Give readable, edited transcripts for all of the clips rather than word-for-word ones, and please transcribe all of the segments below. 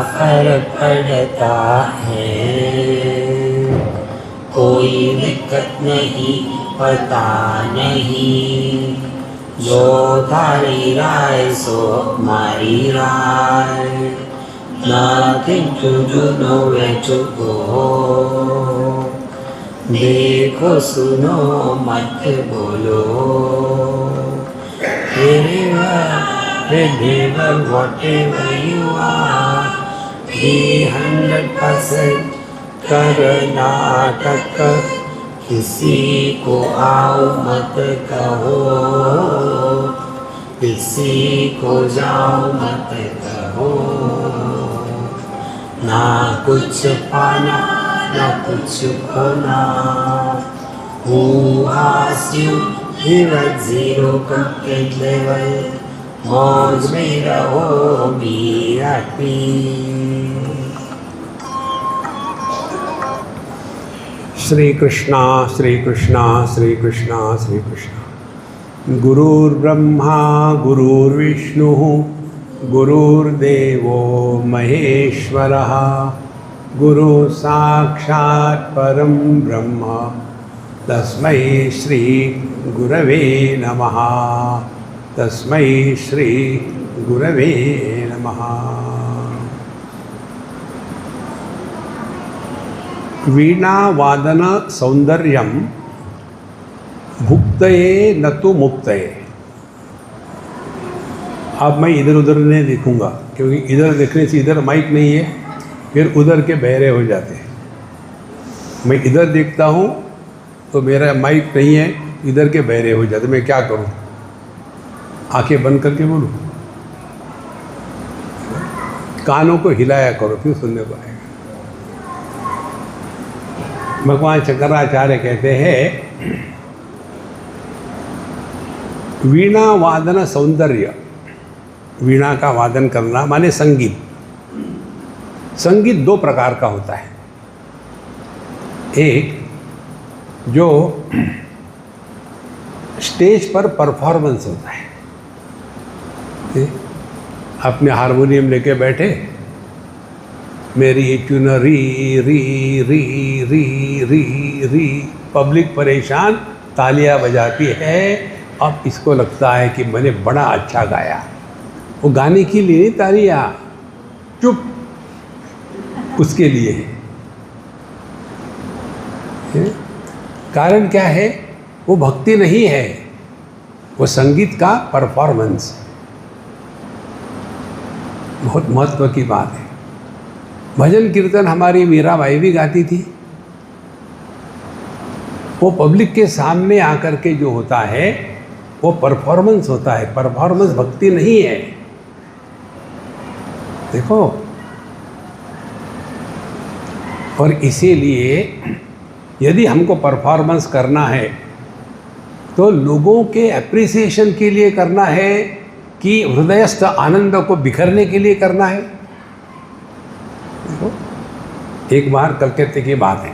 फर्क पड़ता है, कोई दिक्कत नहीं पता नहीं, जो थारी राय सो मारी राय, nothing to do nowhere to go, देखो सुनो मत बोलो, wherever whatever you are, be 100% Karnataka, किसी को आओ मत कहो, किसी को जाओ मत कहो, ना कुछ पाना ना कुछ खोना, who asked you live at zero complete level, मौज में रहो be happy। श्री कृष्णा श्री कृष्णा श्री कृष्णा श्री कृष्णा। गुरुर्ब्रह्मा गुरुर्विष्णु गुरुर्देवो महेश्वरः, गुरु साक्षात् परं ब्रह्म, तस्मै श्री गुरवे नमः, तस्मै श्री गुरवे नमः। वीणा वादन सौंदर्यम भुक्तये न तो मुक्तये। अब मैं इधर उधर नहीं देखूंगा, क्योंकि इधर देखने से इधर माइक नहीं है, फिर उधर के बहरे हो जाते हैं। मैं इधर देखता हूँ तो मेरा माइक नहीं है, इधर के बहरे हो जाते। मैं क्या करूँ? आंखें बंद करके बोलूँ? कानों को हिलाया करो, फिर सुनने को आएगा। भगवान शंकराचार्य कहते हैं वीणा वादन सौंदर्य, वीणा का वादन करना माने संगीत। संगीत दो प्रकार का होता है, एक जो स्टेज पर परफॉर्मेंस होता है, अपने हारमोनियम लेके बैठे, मेरी चुनरी री री री री री, पब्लिक परेशान, तालियां बजाती है। अब इसको लगता है कि मैंने बड़ा अच्छा गाया। वो गाने के लिए नहीं, तालियां चुप उसके लिए है। कारण क्या है? वो भक्ति नहीं है, वो संगीत का परफॉर्मेंस। बहुत महत्व की बात है। भजन कीर्तन हमारी मीराबाई भी गाती थी। वो पब्लिक के सामने आकर के जो होता है वो परफॉर्मेंस होता है, परफॉर्मेंस भक्ति नहीं है। देखो, और इसीलिए यदि हमको परफॉर्मेंस करना है तो लोगों के एप्रिसिएशन के लिए करना है कि हृदयस्थ आनंद को बिखरने के लिए करना है। देखो, एक बार कलकत्ते की बात है,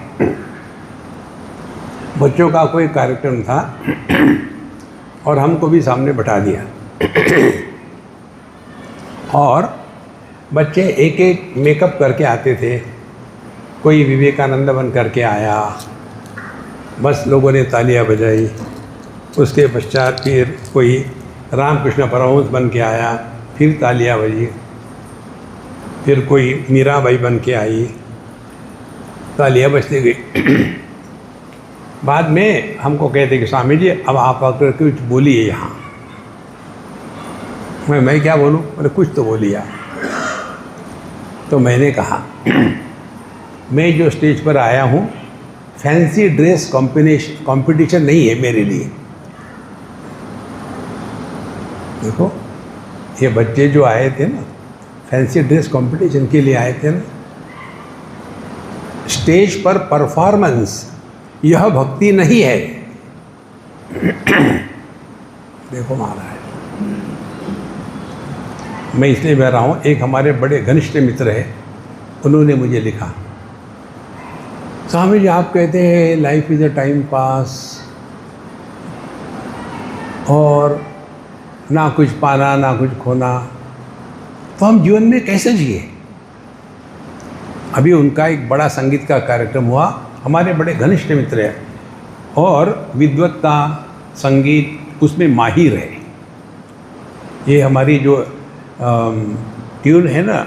बच्चों का कोई कार्यक्रम था और हमको भी सामने बैठा दिया और बच्चे एक एक मेकअप करके आते थे। कोई विवेकानंद बन करके आया, बस लोगों ने तालियां बजाई। उसके पश्चात फिर कोई रामकृष्ण परमहंस बन के आया, फिर तालियां बजी। फिर कोई मीराबाई बन के आई, तालियां बजती गई। बाद में हमको कहते कि स्वामी जी अब आप आकर कुछ बोलिए यहाँ। मैं क्या बोलूँ? मैंने कुछ तो बोलिए आप। तो मैंने कहा मैं जो स्टेज पर आया हूँ फैंसी ड्रेस कंपटीशन नहीं है मेरे लिए। देखो, ये बच्चे जो आए थे ना, फैंसी ड्रेस कंपटीशन के लिए आए थे ना। स्टेज पर परफॉर्मेंस यह भक्ति नहीं है। देखो महाराज, मैं इसलिए बह रहा हूँ, एक हमारे बड़े घनिष्ठ मित्र है, उन्होंने मुझे लिखा, स्वामी जी आप कहते हैं life is a time pass और ना कुछ पाना ना कुछ खोना, तो हम जीवन में कैसे जिए? अभी उनका एक बड़ा संगीत का कार्यक्रम हुआ, हमारे बड़े घनिष्ठ मित्र हैं और विद्वत्ता संगीत उसमें माहिर है। ये हमारी जो ट्यून है ना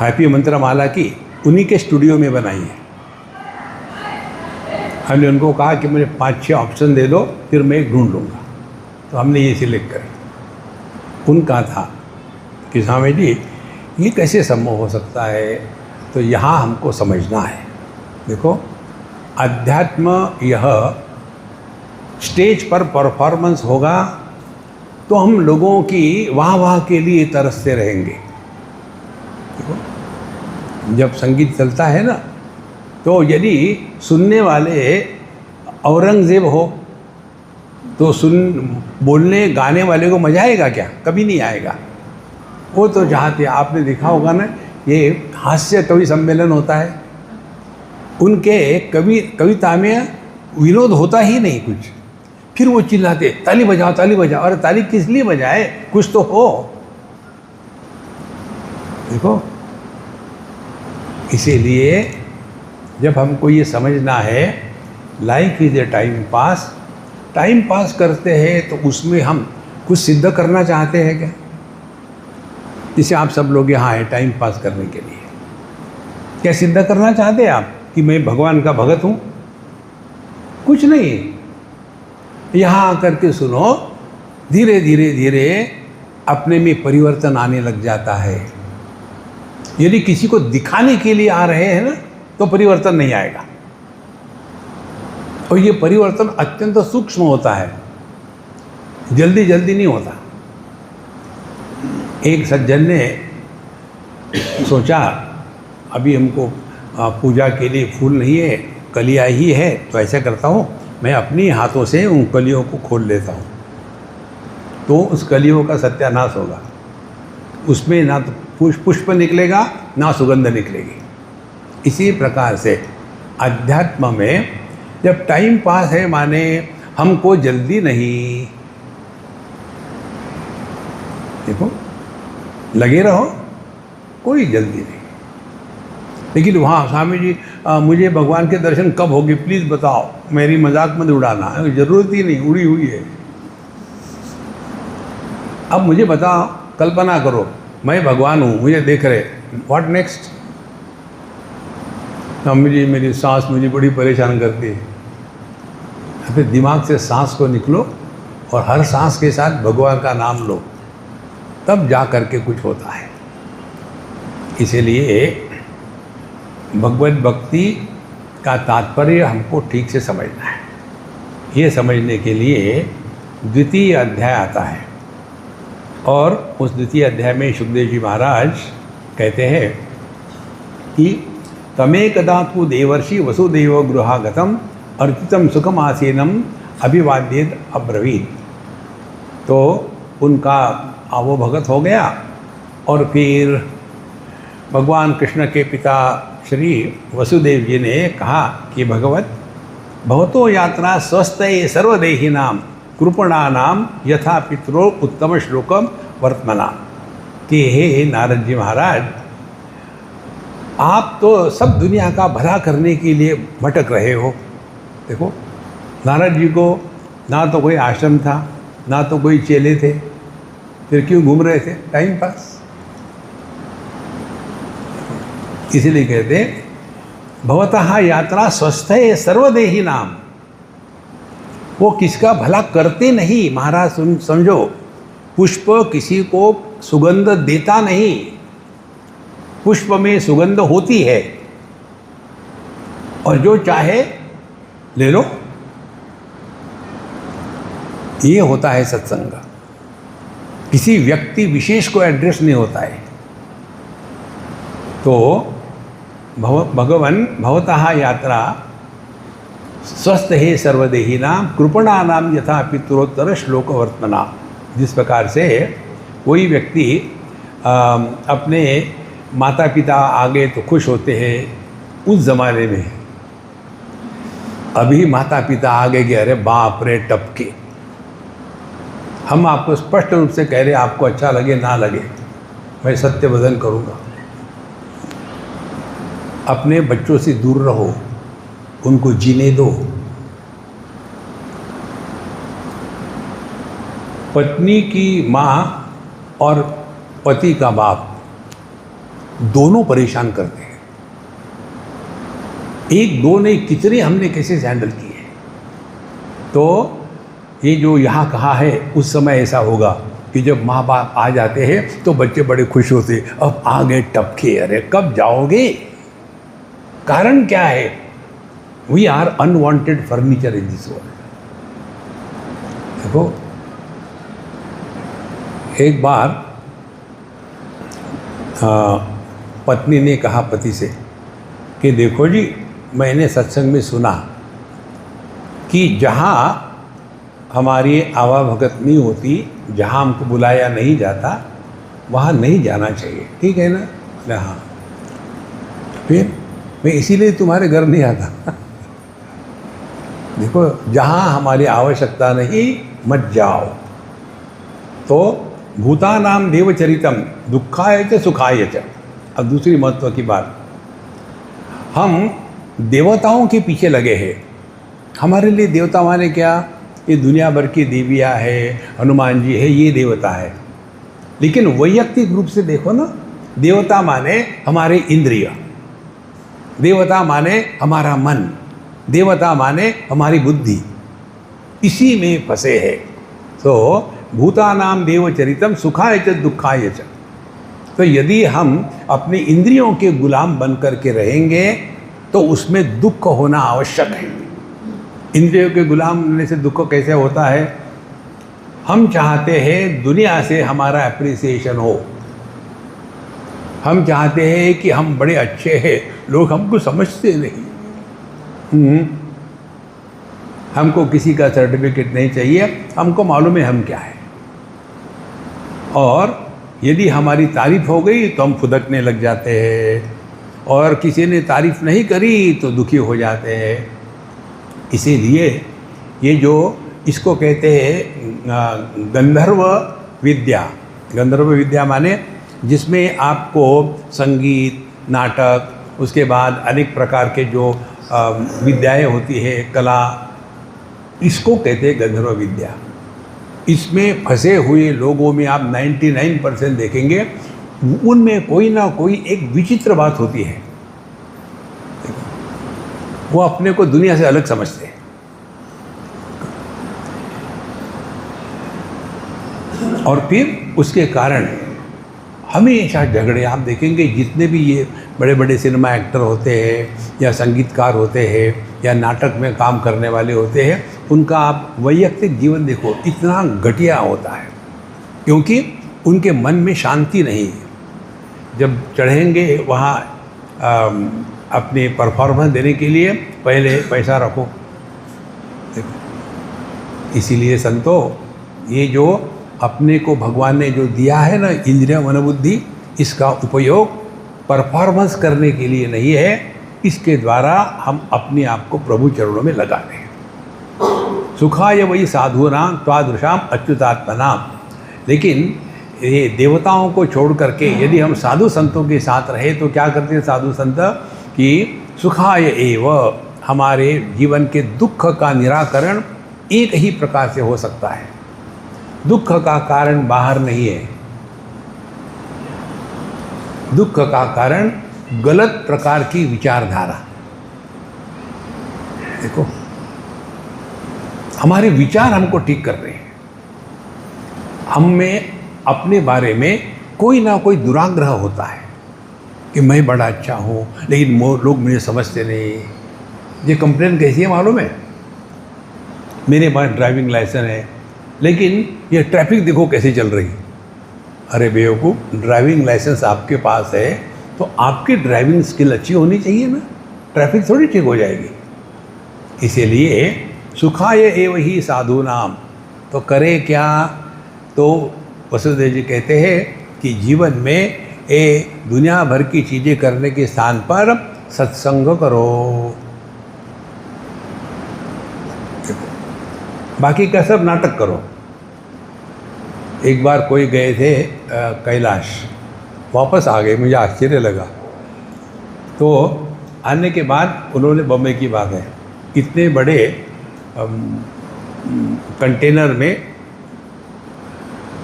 हैप्पी मंत्रमाला की, उन्हीं के स्टूडियो में बनाई है। हमने उनको कहा कि मुझे 5-6 ऑप्शन दे दो, फिर मैं एक ढूंढ लूँगा। तो हमने ये सिलेक्ट करी। उनका था कि स्वामी जी ये कैसे संभव हो सकता है, तो यहाँ हमको समझना है। देखो, अध्यात्म यह स्टेज पर परफॉर्मेंस होगा तो हम लोगों की वाह वाह के लिए तरसते रहेंगे। देखो, जब संगीत चलता है ना, तो यदि सुनने वाले औरंगजेब हो तो बोलने गाने वाले को मजा आएगा क्या? कभी नहीं आएगा। वो तो चाहते, आपने देखा होगा ना, ये हास्य कवि सम्मेलन होता है, उनके कविता में विनोद होता ही नहीं कुछ, फिर वो चिल्लाते ताली बजाओ ताली बजाओ। अरे ताली किस लिए बजाए, कुछ तो हो। देखो, इसीलिए जब हमको ये समझना है life is a time pass करते हैं तो उसमें हम कुछ सिद्ध करना चाहते हैं क्या? जिसे आप सब लोग यहाँ आए टाइम पास करने के लिए, क्या सिद्ध करना चाहते हैं आप कि मैं भगवान का भगत हूँ? कुछ नहीं। यहाँ आकर के सुनो, धीरे धीरे धीरे अपने में परिवर्तन आने लग जाता है। यदि किसी को दिखाने के लिए आ रहे हैं ना, तो परिवर्तन नहीं आएगा। और ये परिवर्तन अत्यंत सूक्ष्म होता है, जल्दी जल्दी नहीं होता। एक सज्जन ने सोचा अभी हमको पूजा के लिए फूल नहीं है, कलियाँ ही है, तो ऐसा करता हूँ मैं अपनी हाथों से उन कलियों को खोल लेता हूँ, तो उस कलियों का सत्यानाश होगा। उसमें ना तो पुष्प निकलेगा ना सुगंध निकलेगी। इसी प्रकार से अध्यात्म में जब टाइम पास है, माने हमको जल्दी नहीं। देखो, लगे रहो, कोई जल्दी नहीं। लेकिन वहाँ स्वामी जी मुझे भगवान के दर्शन कब होगी प्लीज़ बताओ, मेरी मजाक मत उड़ाना, ज़रूरत ही नहीं, उड़ी हुई है। अब मुझे बताओ, कल्पना करो मैं भगवान हूँ, मुझे देख रहे, व्हाट नेक्स्ट? स्वामी जी मेरी सांस मुझे बड़ी परेशान करती है। फिर दिमाग से सांस को निकलो और हर सांस के साथ भगवान का नाम लो, तब जा कर के कुछ होता है। इसीलिए भगवत भक्ति का तात्पर्य हमको ठीक से समझना है। ये समझने के लिए द्वितीय अध्याय आता है, और उस द्वितीय अध्याय में सुखदेव जी महाराज कहते हैं कि तमेकदा तु देवर्षि वसुदेव गृहागतम अर्चितम सुखम आसीनम अभिवाद्येत अब्रवीत। तो उनका वो भगत हो गया, और फिर भगवान कृष्ण के पिता श्री वसुदेव जी ने कहा कि भगवत भवतो यात्रा स्वस्थये सर्वदेहिनां कृपणानां यथा पितरो उत्तम श्लोकम वर्तमना। कि हे नारद जी महाराज, आप तो सब दुनिया का भला करने के लिए भटक रहे हो। देखो, नारद जी को ना तो कोई आश्रम था, ना तो कोई चेले थे, फिर क्यों घूम रहे थे? Time pass. इसीलिए कहते भवतः यात्रा स्वस्थये सर्वदेही नाम। वो किसका भला करते नहीं महाराज, समझो, पुष्प किसी को सुगंध देता नहीं, पुष्प में सुगंध होती है, और जो चाहे ले लो। ये होता है सत्संग। किसी व्यक्ति विशेष को एड्रेस नहीं होता है। तो भगवान भवतः यात्रा स्वस्थ है सर्वदेहिनां कृपणानां यथा पितरोत्तर श्लोक वर्तमना। जिस प्रकार से कोई व्यक्ति अपने माता पिता आ गए तो खुश होते हैं उस ज़माने में, अभी माता पिता आ गए कि अरे बाप रे टपके। हम आपको स्पष्ट रूप से कह रहे, आपको अच्छा लगे ना लगे, मैं सत्य वदन करूँगा। अपने बच्चों से दूर रहो, उनको जीने दो। पत्नी की माँ और पति का बाप दोनों परेशान करते हैं। एक दो नहीं, कितने हमने केसेस हैंडल किए। तो ये जो यहाँ कहा है, उस समय ऐसा होगा कि जब माँ बाप आ जाते हैं तो बच्चे बड़े खुश होते, अब आ गए टपके, अरे कब जाओगे। कारण क्या है? We are unwanted furniture in this world. देखो, एक बार पत्नी ने कहा पति से कि देखो जी, मैंने सत्संग में सुना कि जहाँ हमारी आवाभगत नहीं होती, जहाँ हमको बुलाया नहीं जाता, वहाँ नहीं जाना चाहिए, ठीक है ना? बोले हाँ। फिर मैं इसीलिए तुम्हारे घर नहीं आता। देखो, जहाँ हमारी आवश्यकता नहीं, मत जाओ। तो भूतानाम देवचरितम दुखाय च सुखाय च। अब दूसरी महत्व की बात, हम देवताओं के पीछे लगे हैं। हमारे लिए देवता माने क्या? ये दुनिया भर की देवियाँ है, हनुमान जी है, ये देवता है। लेकिन वैयक्तिक रूप से देखो ना, देवता माने हमारे इंद्रिय, देवता माने हमारा मन, देवता माने हमारी बुद्धि, इसी में फंसे है। तो भूतानाम देवचरितम सुखाय च दुखाय च। तो यदि हम अपने इंद्रियों के गुलाम बन करके रहेंगे तो उसमें दुख होना आवश्यक है। इंद्रियों के गुलाम होने से दुख कैसे होता है? हम चाहते हैं दुनिया से हमारा एप्रिसिएशन हो, हम चाहते हैं कि हम बड़े अच्छे हैं, लोग हमको समझते नहीं। हमको किसी का सर्टिफिकेट नहीं चाहिए, हमको मालूम है हम क्या है। और यदि हमारी तारीफ हो गई तो हम फुदकने लग जाते हैं, और किसी ने तारीफ नहीं करी तो दुखी हो जाते हैं। इसीलिए ये जो इसको कहते हैं गंधर्व विद्या, गंधर्व विद्या माने जिसमें आपको संगीत, नाटक, उसके बाद अनेक प्रकार के जो विद्याएं होती है, कला, इसको कहते हैं गंधर्व विद्या। इसमें फंसे हुए लोगों में आप 99% देखेंगे, उनमें कोई ना कोई एक विचित्र बात होती है। वो अपने को दुनिया से अलग समझते हैं। और फिर उसके कारण हमेशा झगड़े। आप देखेंगे जितने भी ये बड़े बड़े सिनेमा एक्टर होते हैं या संगीतकार होते हैं या नाटक में काम करने वाले होते हैं, उनका आप वैयक्तिक जीवन देखो, इतना घटिया होता है, क्योंकि उनके मन में शांति नहीं है। जब चढ़ेंगे वहाँ अपने परफॉर्मेंस देने के लिए पहले पैसा रखो। देखो, इसीलिए संतो, ये जो अपने को भगवान ने जो दिया है ना, इंद्रिय मनोबुद्धि, इसका उपयोग परफॉर्मेंस करने के लिए नहीं है। इसके द्वारा हम अपने आप को प्रभु चरणों में लगा दें। सुखाय वही साधूनाम त्वादृशाम अच्युतात्मनाम। लेकिन ये देवताओं को छोड़ करके यदि हम साधु संतों के साथ रहे तो क्या करते हैं साधु संत कि सुखाय एव, हमारे जीवन के दुख का निराकरण एक ही प्रकार से हो सकता है। दुख का कारण बाहर नहीं है, दुख का कारण गलत प्रकार की विचारधारा। देखो, हमारे विचार हमको ठीक कर रहे हैं। हम में अपने बारे में कोई ना कोई दुराग्रह होता है कि मैं बड़ा अच्छा हूँ, लेकिन लोग मुझे समझते नहीं। ये कंप्लेन कैसी है मालूम है? मेरे पास ड्राइविंग लाइसेंस है, लेकिन ये ट्रैफिक देखो कैसे चल रही। अरे बेवकूफ़, ड्राइविंग लाइसेंस आपके पास है तो आपकी ड्राइविंग स्किल अच्छी होनी चाहिए ना, ट्रैफिक थोड़ी ठीक हो जाएगी। इसीलिए सुखाय एव ही साधूनाम। तो करे क्या? तो वसुदेव जी कहते हैं कि जीवन में दुनिया भर की चीज़ें करने के स्थान पर सत्संग करो। बाकी का सब नाटक करो। एक बार कोई गए थे कैलाश, वापस आ गए, मुझे आश्चर्य लगा। तो आने के बाद उन्होंने बम्बई की बात है, इतने बड़े कंटेनर में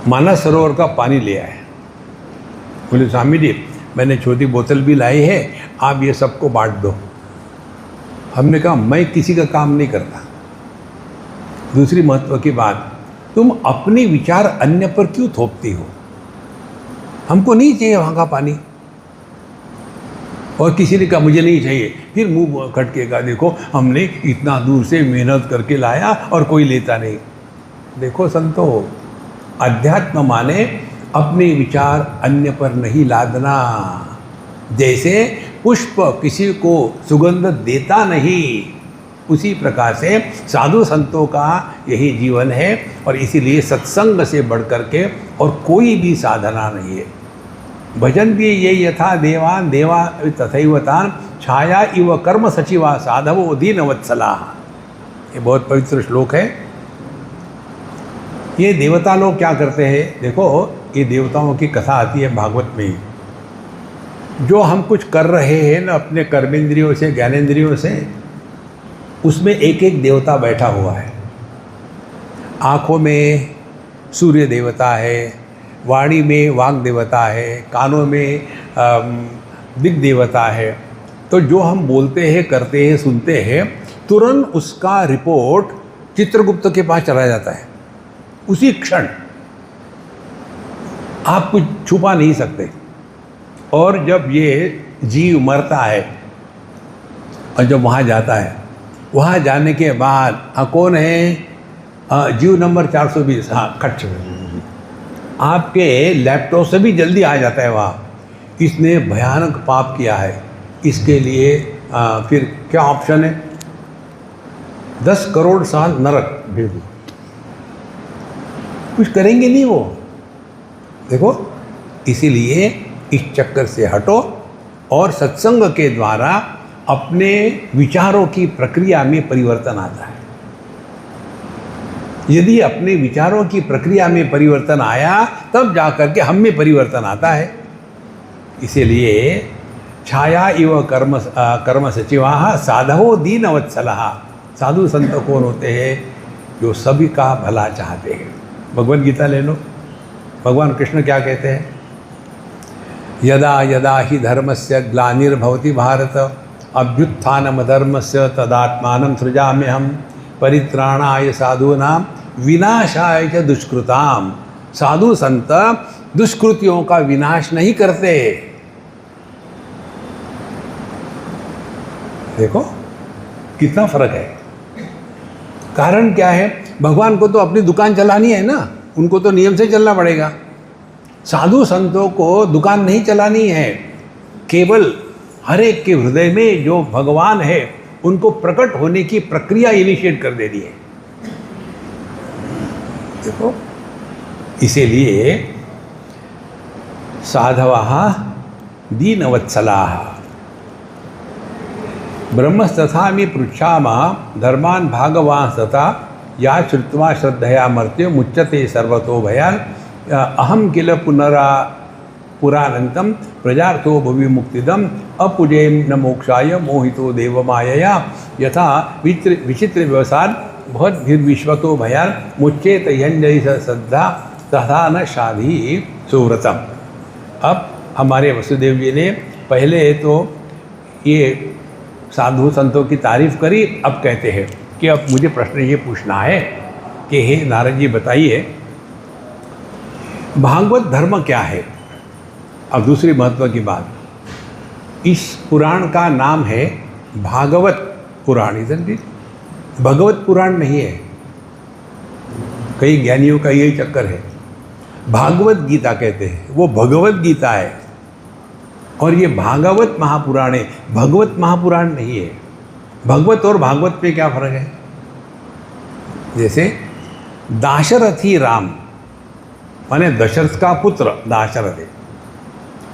मानस सरोवर का पानी ले आए। बोले स्वामी जी मैंने छोटी बोतल भी लाई है, आप ये सबको बांट दो। हमने कहा मैं किसी का काम नहीं करता। दूसरी महत्व की बात, तुम अपने विचार अन्य पर क्यों थोपती हो? हमको नहीं चाहिए वहाँ का पानी। और किसी ने कहा मुझे नहीं चाहिए, फिर मुंह खटकेगा, देखो हमने इतना दूर से मेहनत करके लाया और कोई लेता नहीं। देखो संतो, अध्यात्म माने अपने विचार अन्य पर नहीं लादना। जैसे पुष्प किसी को सुगंध देता नहीं, उसी प्रकार से साधु संतों का यही जीवन है। और इसीलिए सत्संग से बढ़कर के और कोई भी साधना नहीं है। भजन भी ये यथा देवान देवा तथैवतान छाया इव कर्म सचिवा साधवो दीनवत्सला। ये बहुत पवित्र श्लोक है। ये देवता लोग क्या करते हैं? देखो ये देवताओं की कथा आती है भागवत में। जो हम कुछ कर रहे हैं ना अपने कर्मेंद्रियों से ज्ञानेंद्रियों से, उसमें एक एक देवता बैठा हुआ है। आँखों में सूर्य देवता है, वाणी में वाग देवता है, कानों में दिग् देवता है। तो जो हम बोलते हैं, करते हैं, सुनते हैं, तुरंत उसका रिपोर्ट चित्रगुप्त के पास चला जाता है उसी क्षण। आप कुछ छुपा नहीं सकते। और जब ये जीव मरता है और जब वहाँ जाता है, वहाँ जाने के बाद कौन है? जीव नंबर 420, हाँ खट, आपके लैपटॉप से भी जल्दी आ जाता है वहाँ, इसने भयानक पाप किया है, इसके लिए फिर क्या ऑप्शन है? 10 करोड़ साल नरक भेज दो। कुछ करेंगे नहीं वो। देखो, इसीलिए इस चक्कर से हटो और सत्संग के द्वारा अपने विचारों की प्रक्रिया में परिवर्तन आता है। यदि अपने विचारों की प्रक्रिया में परिवर्तन आया तब जाकर के हम में परिवर्तन आता है। इसीलिए छाया इव कर्म सचिवा साधवो दीनवत्सला। साधु संत कौन होते हैं? जो सभी का भला चाहते हैं। भगवद गीता ले लो, भगवान कृष्ण क्या कहते हैं? यदा यदा हि धर्मस्य ग्लानिर्भवति भारत अभ्युत्थानमधर्मस्य तदात्मानं सृजाम्यहम् परित्राणाय साधूनां विनाशाय च दुष्कृताम। साधु संत दुष्कृतियों का विनाश नहीं करते। देखो कितना फर्क है। कारण क्या है? भगवान को तो अपनी दुकान चलानी है ना, उनको तो नियम से चलना पड़ेगा। साधु संतों को दुकान नहीं चलानी है, केवल हर एक के हृदय में जो भगवान है उनको प्रकट होने की प्रक्रिया इनिशिएट कर देनी है। देखो, इसीलिए साधवः दीनवत्सलाः ब्रह्मस्तथामि पृच्छामः धर्मान् भागवान् तथा या श्रुत्वा श्रद्धया मर्त्यो मुच्यते सर्वतो भयान् अहम किल पुरानंतम प्रजार्थो भुवि मुक्तिदम अपुजेम न मोक्षाय मोहितो देवमायया यथा विचित्र व्यवसाद बहुत विश्वतो भयान मुच्चेत यंजयि श्रद्धा तथा न शाधी सुव्रतम। अब हमारे वसुदेव जी ने पहले तो ये साधु संतों की तारीफ करी, अब कहते हैं कि अब मुझे प्रश्न ये पूछना है कि हे नारद जी बताइए भागवत धर्म क्या है। अब दूसरी महत्व की बात, इस पुराण का नाम है भागवत पुराण, इधर भगवत पुराण नहीं है। कई ज्ञानियों का यही चक्कर है, भागवत गीता कहते हैं, वो भगवत गीता है और ये भागवत महापुराण है, भगवत महापुराण नहीं है। भगवत और भागवत पे क्या फर्क है? जैसे दाशरथी राम माने दशरथ का पुत्र दाशरथ है,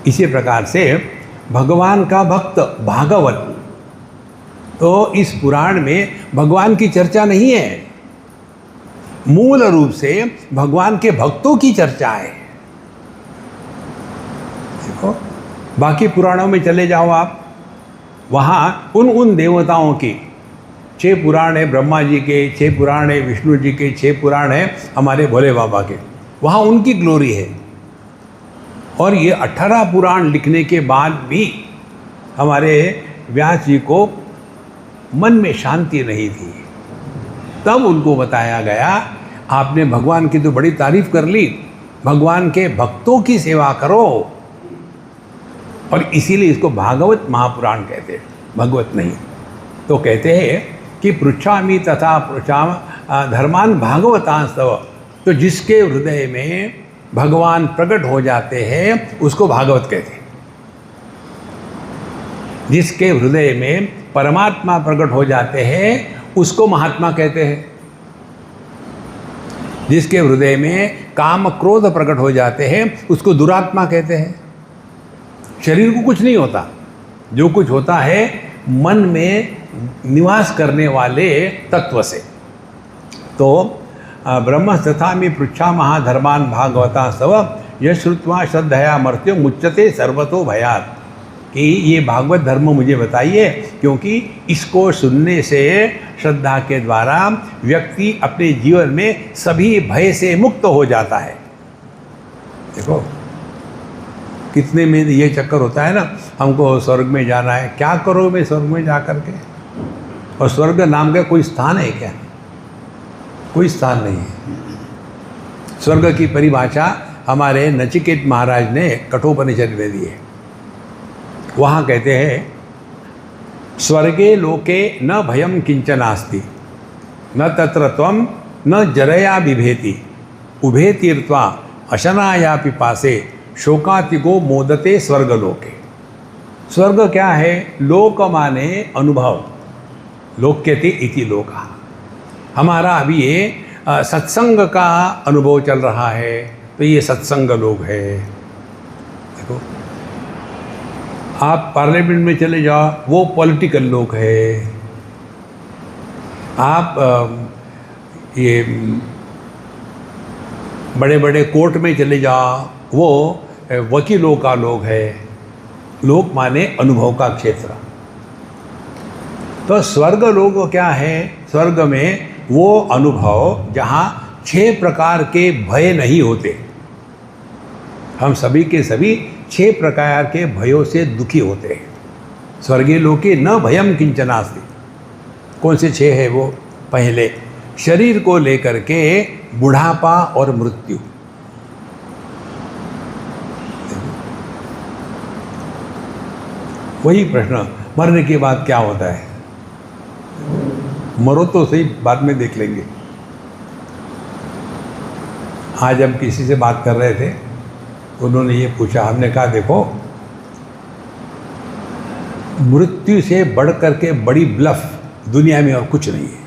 इसी प्रकार से भगवान का भक्त भागवत। तो इस पुराण में भगवान की चर्चा नहीं है, मूल रूप से भगवान के भक्तों की चर्चा है। देखो बाकी पुराणों में चले जाओ आप, वहाँ उन देवताओं की 6 पुराण है ब्रह्मा जी के, 6 पुराण है विष्णु जी के, 6 पुराण है हमारे भोले बाबा के, वहाँ उनकी ग्लोरी है। और ये 18 पुराण लिखने के बाद भी हमारे व्यास जी को मन में शांति नहीं थी। तब उनको बताया गया, आपने भगवान की तो बड़ी तारीफ कर ली, भगवान के भक्तों की सेवा करो। और इसीलिए इसको भागवत महापुराण कहते हैं, भगवत नहीं। तो कहते हैं कि पृच्छामि तथा पृच्छाम धर्मान भागवतांस्तव, तो जिसके हृदय में भगवान प्रकट हो जाते हैं उसको भागवत कहते हैं। जिसके हृदय में परमात्मा प्रकट हो जाते हैं उसको महात्मा कहते हैं। जिसके हृदय में काम क्रोध प्रकट हो जाते हैं उसको दुरात्मा कहते हैं। शरीर को कुछ नहीं होता, जो कुछ होता है मन में निवास करने वाले तत्व से। तो ब्रह्म तथामि पृच्छामः धर्मान् भागवता सव यश श्रुत्वा श्रद्धया मर्त्यो मुच्यते सर्वतो भयात्, कि ये भागवत धर्म मुझे बताइए, क्योंकि इसको सुनने से श्रद्धा के द्वारा व्यक्ति अपने जीवन में सभी भय से मुक्त हो जाता है। देखो कितने में ये चक्कर होता है ना, हमको स्वर्ग में जाना है, क्या करो मैं स्वर्ग में जा कर के? और स्वर्ग नाम का कोई स्थान है क्या? कोई स्थान नहीं है। स्वर्ग की परिभाषा हमारे नचिकेत महाराज ने कठोपनिषद में दी है। वहाँ कहते हैं स्वर्गे लोके न भयम किंचनास्ति न तत्र त्वं न जरया बिभेति उभे तीर्त्वा अशनाया पिपासे शोकातिगो मोदते स्वर्गलोके। स्वर्ग क्या है? लोक माने अनुभव, लोक्यते इति लोका। हमारा अभी ये सत्संग का अनुभव चल रहा है, तो ये सत्संग लोग है। देखो आप पार्लियामेंट में चले जाओ, वो पॉलिटिकल लोग है। आप ये बड़े बड़े कोर्ट में चले जाओ, वो वकीलों का लोग है। लोक माने अनुभव का क्षेत्र। तो स्वर्ग लोग क्या है? स्वर्ग में वो अनुभव जहाँ 6 प्रकार के भय नहीं होते। हम सभी के सभी 6 प्रकार के भयों से दुखी होते हैं। स्वर्गीय लोके न भयम किंचनास्ति। कौन से 6 है वो? पहले शरीर को लेकर के बुढ़ापा और मृत्यु। वही प्रश्न, मरने के बाद क्या होता है? मरो तो सही, बाद में देख लेंगे। आज हम किसी से बात कर रहे थे, उन्होंने ये पूछा, हमने कहा देखो मृत्यु से बढ़कर के बड़ी ब्लफ दुनिया में और कुछ नहीं है।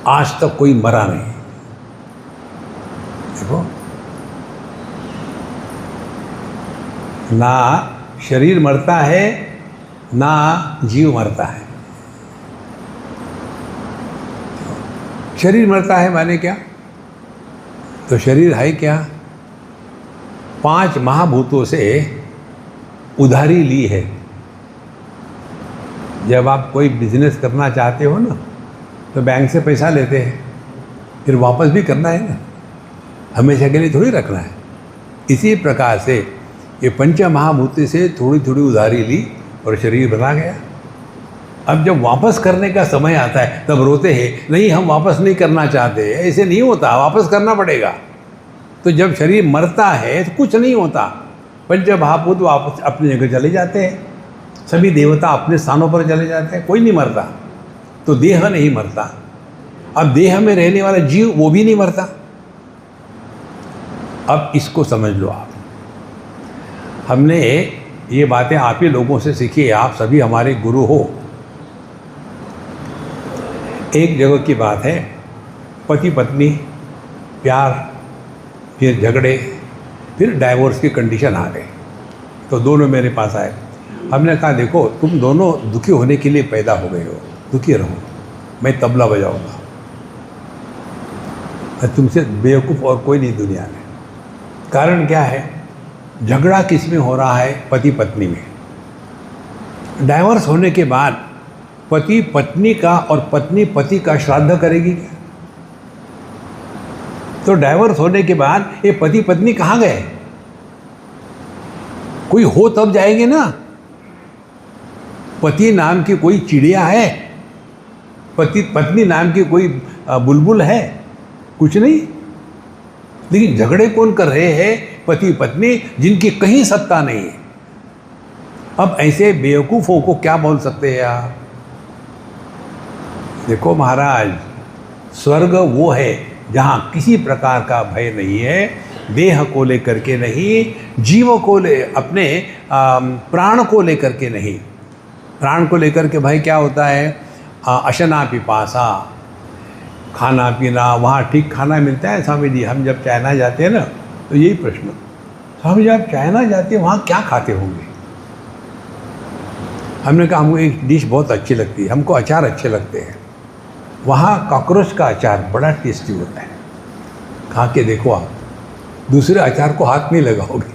आज तक कोई मरा नहीं। देखो ना शरीर मरता है ना जीव मरता है। शरीर मरता है माने क्या? तो शरीर है क्या? 5 महाभूतों से उधारी ली है। जब आप कोई बिजनेस करना चाहते हो ना, तो बैंक से पैसा लेते हैं, फिर वापस भी करना है ना, हमेशा के लिए थोड़ी रखना है। इसी प्रकार से ये 5 महाभूत से थोड़ी थोड़ी उधारी ली और शरीर बना गया। अब जब वापस करने का समय आता है तब रोते हैं, नहीं हम वापस नहीं करना चाहते। ऐसे नहीं होता, वापस करना पड़ेगा। तो जब शरीर मरता है तो कुछ नहीं होता। 5 महाभूत वापस अपनी जगह चले जाते हैं, सभी देवता अपने स्थानों पर चले जाते हैं, कोई नहीं मरता। तो देह नहीं मरता। अब देह में रहने वाला जीव वो भी नहीं मरता। अब इसको समझ लो आप। हमने ये बातें आप ही लोगों से सीखी है, आप सभी हमारे गुरु हो। एक जगह की बात है, पति पत्नी प्यार, फिर झगड़े, फिर डाइवोर्स की कंडीशन आ गई। तो दोनों मेरे पास आए। हमने कहा देखो तुम दोनों दुखी होने के लिए पैदा हो गए हो, दुखी रहो, मैं तबला बजाऊंगा। तुमसे बेवकूफ़ और कोई नहीं दुनिया में। कारण क्या है? झगड़ा किस में हो रहा है? पति पत्नी में। डाइवोर्स होने के बाद पति पत्नी का और पत्नी पति का श्राद्ध करेगी क्या? तो डाइवोर्स होने के बाद ये पति पत्नी कहाँ गए? कोई हो तब जाएंगे ना। पति नाम की कोई चिड़िया है? पति पत्नी नाम की कोई बुलबुल है? कुछ नहीं। लेकिन झगड़े कौन कर रहे हैं? पति पत्नी, जिनकी कहीं सत्ता नहीं है। अब ऐसे बेवकूफ़ों को क्या बोल सकते हैं आप? देखो महाराज, स्वर्ग वो है जहाँ किसी प्रकार का भय नहीं है, देह को लेकर के नहीं, जीव को अपने प्राण को लेकर के नहीं। प्राण को लेकर के भय क्या होता है? अशना पिपासा, खाना पीना। वहाँ ठीक खाना मिलता है स्वामी जी? हम जब चाइना जाते हैं ना तो यही प्रश्न, स्वामी जी आप चाइना जाते हैं वहाँ क्या खाते होंगे? हमने कहा हमको एक डिश बहुत अच्छी लगती है, हमको अचार अच्छे लगते हैं। वहाँ कॉकरोच का अचार बड़ा टेस्टी होता है, खा के देखो आप, दूसरे अचार को हाथ नहीं लगाओगे।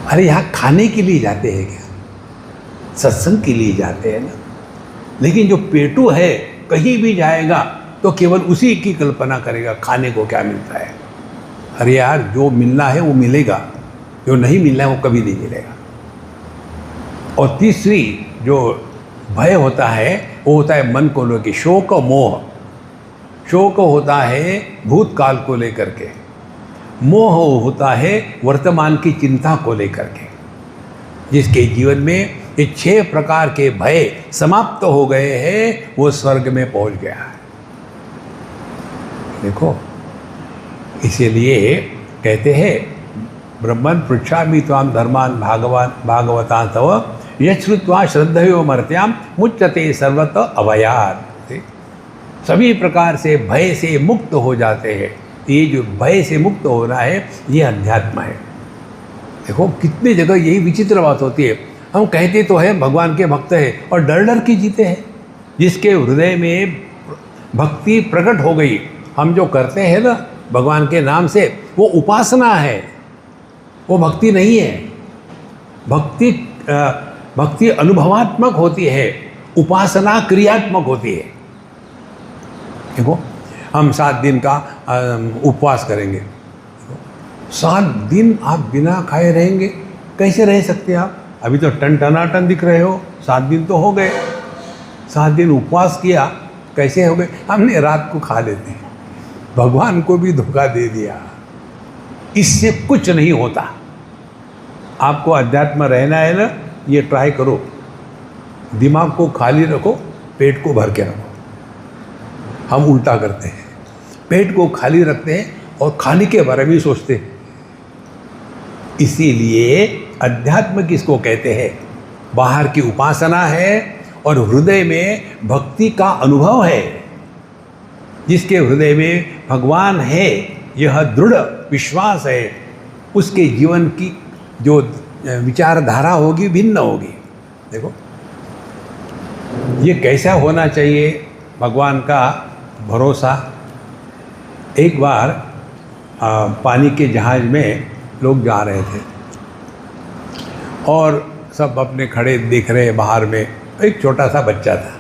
अरे यहाँ खाने के लिए जाते हैं क्या? सत्संग के लिए जाते हैं ना। लेकिन जो पेटू है कहीं भी जाएगा तो केवल उसी की कल्पना करेगा, खाने को क्या मिलता है। अरे यार, जो मिलना है वो मिलेगा, जो नहीं मिलना है वो कभी नहीं मिलेगा। और तीसरी जो भय होता है वो होता है मन को लेकर, शोक और मोह। शोक होता है भूतकाल को लेकर के, मोह होता है वर्तमान की चिंता को लेकर के। जिसके जीवन में ये 6 प्रकार के भय समाप्त हो गए हैं, वो स्वर्ग में पहुंच गया है। देखो, इसीलिए कहते हैं ब्रह्मन् पृच्छामि त्वां धर्मान् भागवतां तव यच्छ्रुत्वा श्रद्धयो मर्त्यां मुच्यते सर्वत अभयात्। सभी प्रकार से भय से मुक्त हो जाते हैं। ये जो भय से मुक्त हो रहा है ये अध्यात्म है। देखो कितनी जगह यही विचित्र बात होती है, हम कहते तो हैं भगवान के भक्त हैं और डर डर के जीते हैं। जिसके हृदय में भक्ति प्रकट हो गई, हम जो करते हैं ना भगवान के नाम से, वो उपासना है, वो भक्ति नहीं है। भक्ति अनुभवात्मक होती है, उपासना क्रियात्मक होती है। देखो हम 7 दिन का उपवास करेंगे, 7 दिन आप बिना खाए रहेंगे, कैसे रह सकते आप? अभी तो टनाटन दिख रहे हो, 7 दिन तो हो गए। 7 दिन उपवास किया, कैसे हो गए? हमने रात को खा लेते हैं, भगवान को भी धोखा दे दिया। इससे कुछ नहीं होता। आपको अध्यात्म रहना है ना, ये ट्राई करो। दिमाग को खाली रखो, पेट को भर के रखो। हम उल्टा करते हैं, पेट को खाली रखते हैं और खाने के बारे में सोचते हैं। इसीलिए अध्यात्म किसको कहते हैं? बाहर की उपासना है और हृदय में भक्ति का अनुभव है। जिसके हृदय में भगवान है, यह दृढ़ विश्वास है, उसके जीवन की जो विचारधारा होगी भिन्न होगी। देखो ये कैसा होना चाहिए भगवान का भरोसा। एक बार पानी के जहाज़ में लोग जा रहे थे और सब अपने खड़े देख रहे बाहर में। एक छोटा सा बच्चा था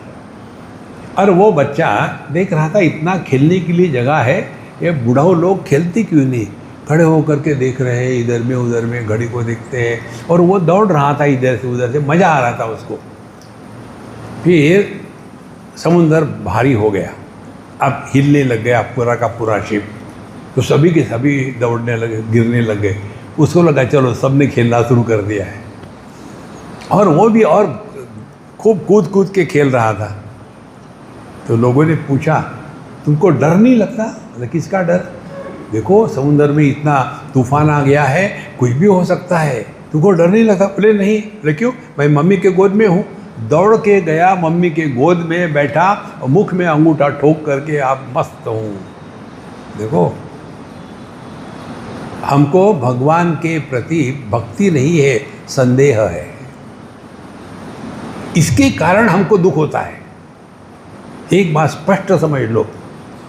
और वो बच्चा देख रहा था इतना खेलने के लिए जगह है, ये बूढ़ा लोग खेलते क्यों नहीं? खड़े होकर के देख रहे हैं, इधर में उधर में घड़ी को देखते हैं। और वो दौड़ रहा था इधर से उधर से, मज़ा आ रहा था उसको। फिर समुंदर भारी हो गया, अब हिलने लग गया पूरा का पूरा शिप। तो सभी के सभी दौड़ने लगे, गिरने लग गए। उसको लगा चलो सबने खेलना शुरू कर दिया है, और वो भी और खूब कूद कूद के खेल रहा था। तो लोगों ने पूछा तुमको डर नहीं लगता? मतलब किसका डर? देखो समुंदर में इतना तूफान आ गया है, कुछ भी हो सकता है, तुमको डर नहीं लगता? बोले नहीं। बोले क्यों? मैं मम्मी के गोद में हूँ। दौड़ के गया, मम्मी के गोद में बैठा और मुख में अंगूठा ठोक करके आप मस्त हूँ। देखो हमको भगवान के प्रति भक्ति नहीं है, संदेह है। इसके कारण हमको दुख होता है। एक बात स्पष्ट समझ लो,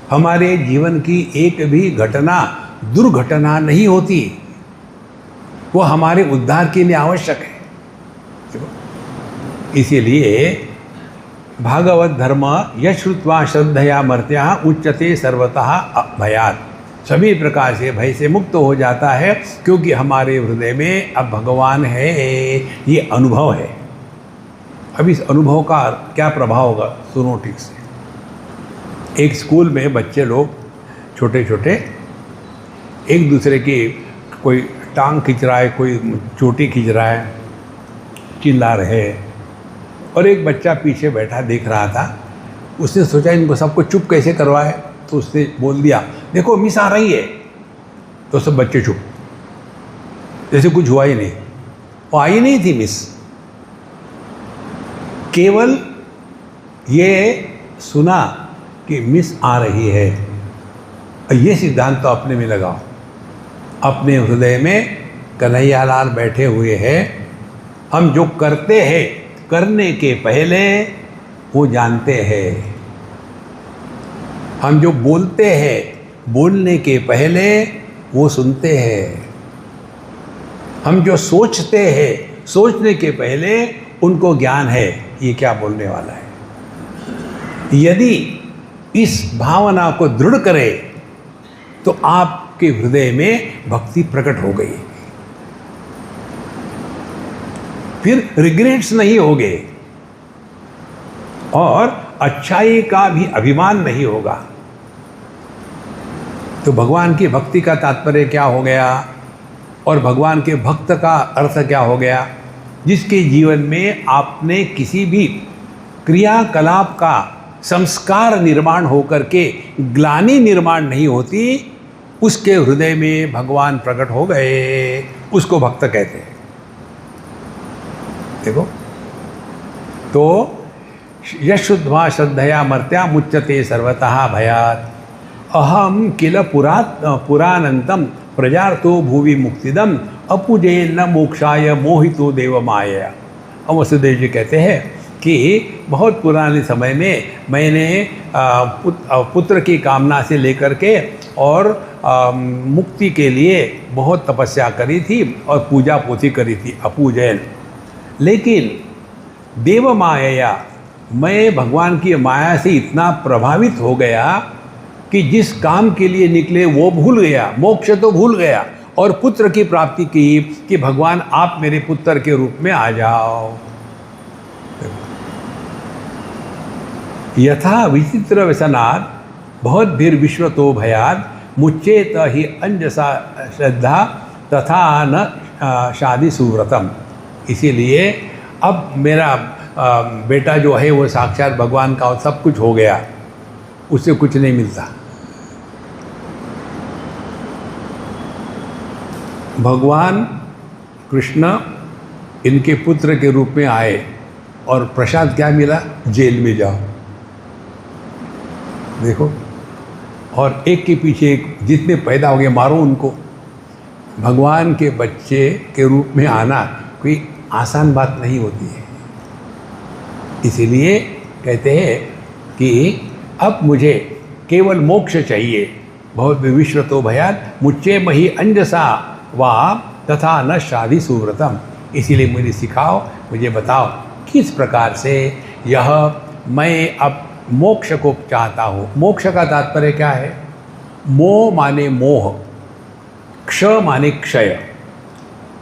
हमारे जीवन की एक भी घटना दुर्घटना नहीं होती, वो हमारे उद्धार के लिए आवश्यक है। देखो इसीलिए भागवत धर्म यश्रुत्वा श्रद्धया मर्त्या उच्यते सर्वतः भयात्, सभी प्रकार से भय से मुक्त हो जाता है, क्योंकि हमारे हृदय में अब भगवान है, ये अनुभव है। अब इस अनुभव का क्या प्रभाव होगा सुनो ठीक से। एक स्कूल में बच्चे लोग छोटे छोटे एक दूसरे की कोई टांग खींच रहा है, कोई चोटी खींच रहा है, चिल्ला रहे, और एक बच्चा पीछे बैठा देख रहा था। उसने सोचा इनको सबको चुप कैसे करवाए, तो उसने बोल दिया देखो मिस आ रही है। तो सब बच्चे चुप, जैसे कुछ हुआ ही नहीं। वो आई नहीं थी मिस, केवल ये सुना कि मिस आ रही है। ये सिद्धांत तो अपने में लगाओ। अपने हृदय में कन्हैयालाल बैठे हुए हैं। हम जो करते हैं करने के पहले वो जानते हैं। हम जो बोलते हैं बोलने के पहले वो सुनते हैं। हम जो सोचते हैं सोचने के पहले उनको ज्ञान है ये क्या बोलने वाला है। यदि इस भावना को दृढ़ करे तो आपके हृदय में भक्ति प्रकट हो गई, फिर रिग्रेट्स नहीं होंगे और अच्छाई का भी अभिमान नहीं होगा। तो भगवान की भक्ति का तात्पर्य क्या हो गया और भगवान के भक्त का अर्थ क्या हो गया? जिसके जीवन में आपने किसी भी क्रियाकलाप का संस्कार निर्माण होकर के ग्लानि निर्माण नहीं होती, उसके हृदय में भगवान प्रकट हो गए, उसको भक्त कहते हैं। देखो तो यशुद्ध्वा श्रद्धया मर्त्या मुच्यते सर्वतः भयात् अहम किल पुरानंतम प्रजार्थो भुवि मुक्तिदम अपूजे न मोक्षाय मोहितो देव माया। अब वसुदेव जी कहते हैं कि बहुत पुराने समय में मैंने पुत्र की कामना से लेकर के और मुक्ति के लिए बहुत तपस्या करी थी और पूजा पोथी करी थी अपूजैन। लेकिन देव माया, मैं भगवान की माया से इतना प्रभावित हो गया कि जिस काम के लिए निकले वो भूल गया, मोक्ष तो भूल गया और पुत्र की प्राप्ति की कि भगवान आप मेरे पुत्र के रूप में आ जाओ। यथा विचित्र व्यसनात् बहुत भीर विश्वतो भयात् मुच्येत ही अंजसा श्रद्धा तथा न शादी सुव्रतम। इसीलिए अब मेरा बेटा जो है वो साक्षात भगवान का सब कुछ हो गया, उससे कुछ नहीं मिलता। भगवान कृष्ण इनके पुत्र के रूप में आए और प्रसाद क्या मिला? जेल में जाओ। देखो, और एक के पीछे एक जितने पैदा हो गए मारो उनको। भगवान के बच्चे के रूप में आना कोई आसान बात नहीं होती है। इसीलिए कहते हैं कि अब मुझे केवल मोक्ष चाहिए। बहुत विश्वतो भयात् मुच्चे मही अंजसा वा तथा न शादी सुव्रतम। इसीलिए मुझे सिखाओ, मुझे बताओ किस प्रकार से यह मैं अब मोक्ष को चाहता हूँ। मोक्ष का तात्पर्य क्या है? मोह माने मोह, क्ष माने क्षय।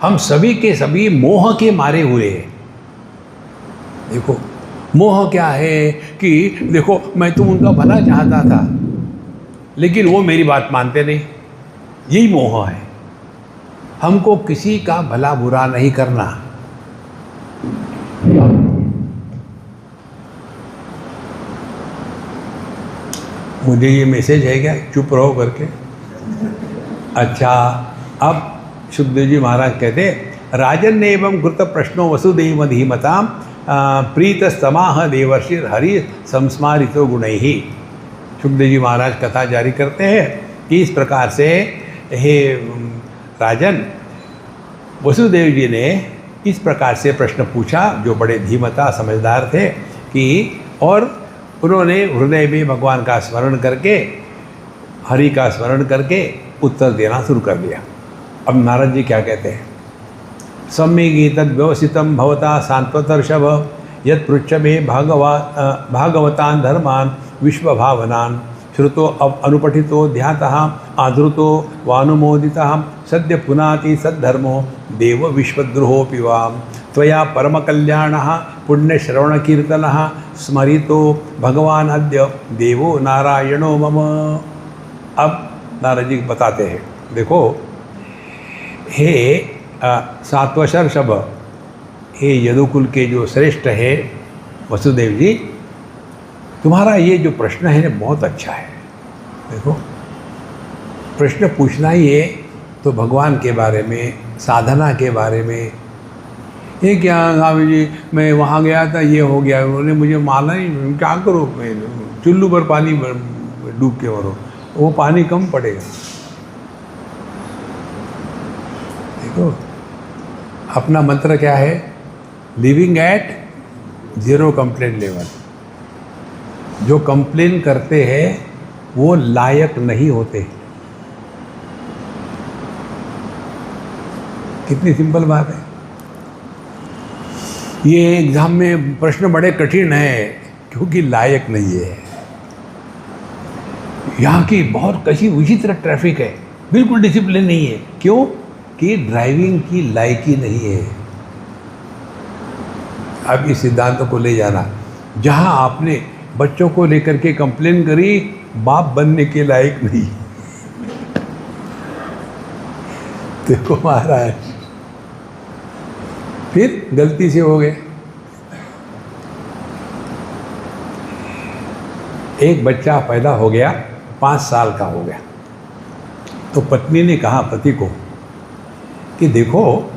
हम सभी के सभी मोह के मारे हुए हैं। देखो मोह क्या है कि देखो मैं तो उनका भला चाहता था लेकिन वो मेरी बात मानते नहीं, यही मोह है। हमको किसी का भला बुरा नहीं करना। मुझे ये मैसेज है क्या? चुप रहो करके। अच्छा, अब सुखदेव जी महाराज कहते राजन एवं कृत प्रश्नो वसुदेव धीमताम प्रीत समाह देवर्षि हरि संस्मारितो गुणैहि। सुखदेव जी महाराज कथा जारी करते हैं कि इस प्रकार से हे राजन, वसुदेव जी ने इस प्रकार से प्रश्न पूछा, जो बड़े धीमता समझदार थे कि, और उन्होंने हृदय में भगवान का स्मरण करके, हरि का स्मरण करके उत्तर देना शुरू कर दिया। अब नारद जी क्या कहते हैं? सम्यग् एतद् व्यवसितं भवता सान्त्वतर्षभ यत् पृच्छमे भागवतान् धर्मान् विश्वभावनान् श्रुतो अनुपठितो ध्यातः आधृतो वानुमोदितः सद्य पुनाति सद्धर्मो देव विश्वद्रोहोऽपि वा त्वया परमकल्याणः पुण्यश्रवणकीर्तनः स्मरितो भगवान अद्य देवो नारायणो मम। अब नारद जी बताते हैं, देखो हे सात्वशर्षभ, हे यदुकुल के जो श्रेष्ठ है वसुदेव जी, तुम्हारा ये जो प्रश्न है ना बहुत अच्छा है। देखो प्रश्न पूछना ही है तो भगवान के बारे में, साधना के बारे में। ये क्या स्वामी जी मैं वहाँ गया था, ये हो गया, उन्होंने मुझे माला ही, क्या करो, मैं चुल्लू पर पानी डूब के मरो, वो पानी कम पड़ेगा। देखो अपना मंत्र क्या है, लिविंग एट 0 कंप्लेंट लेवल। जो कंप्लेन करते हैं वो लायक नहीं होते। कितनी सिंपल बात है। ये एग्जाम में प्रश्न बड़े कठिन है क्योंकि लायक नहीं है। यहाँ की बहुत कशी विचित्र ट्रैफिक है, बिल्कुल डिसिप्लिन नहीं है। क्यों? कि ड्राइविंग की लायकी नहीं है। अब इस सिद्धांत को ले जाना, जहाँ आपने बच्चों को लेकर के कंप्लेन करी, बाप बनने के लायक नहीं। देखो महाराज, फिर गलती से हो गए। एक बच्चा पैदा हो गया, 5 साल का हो गया, तो पत्नी ने कहा पति को कि देखो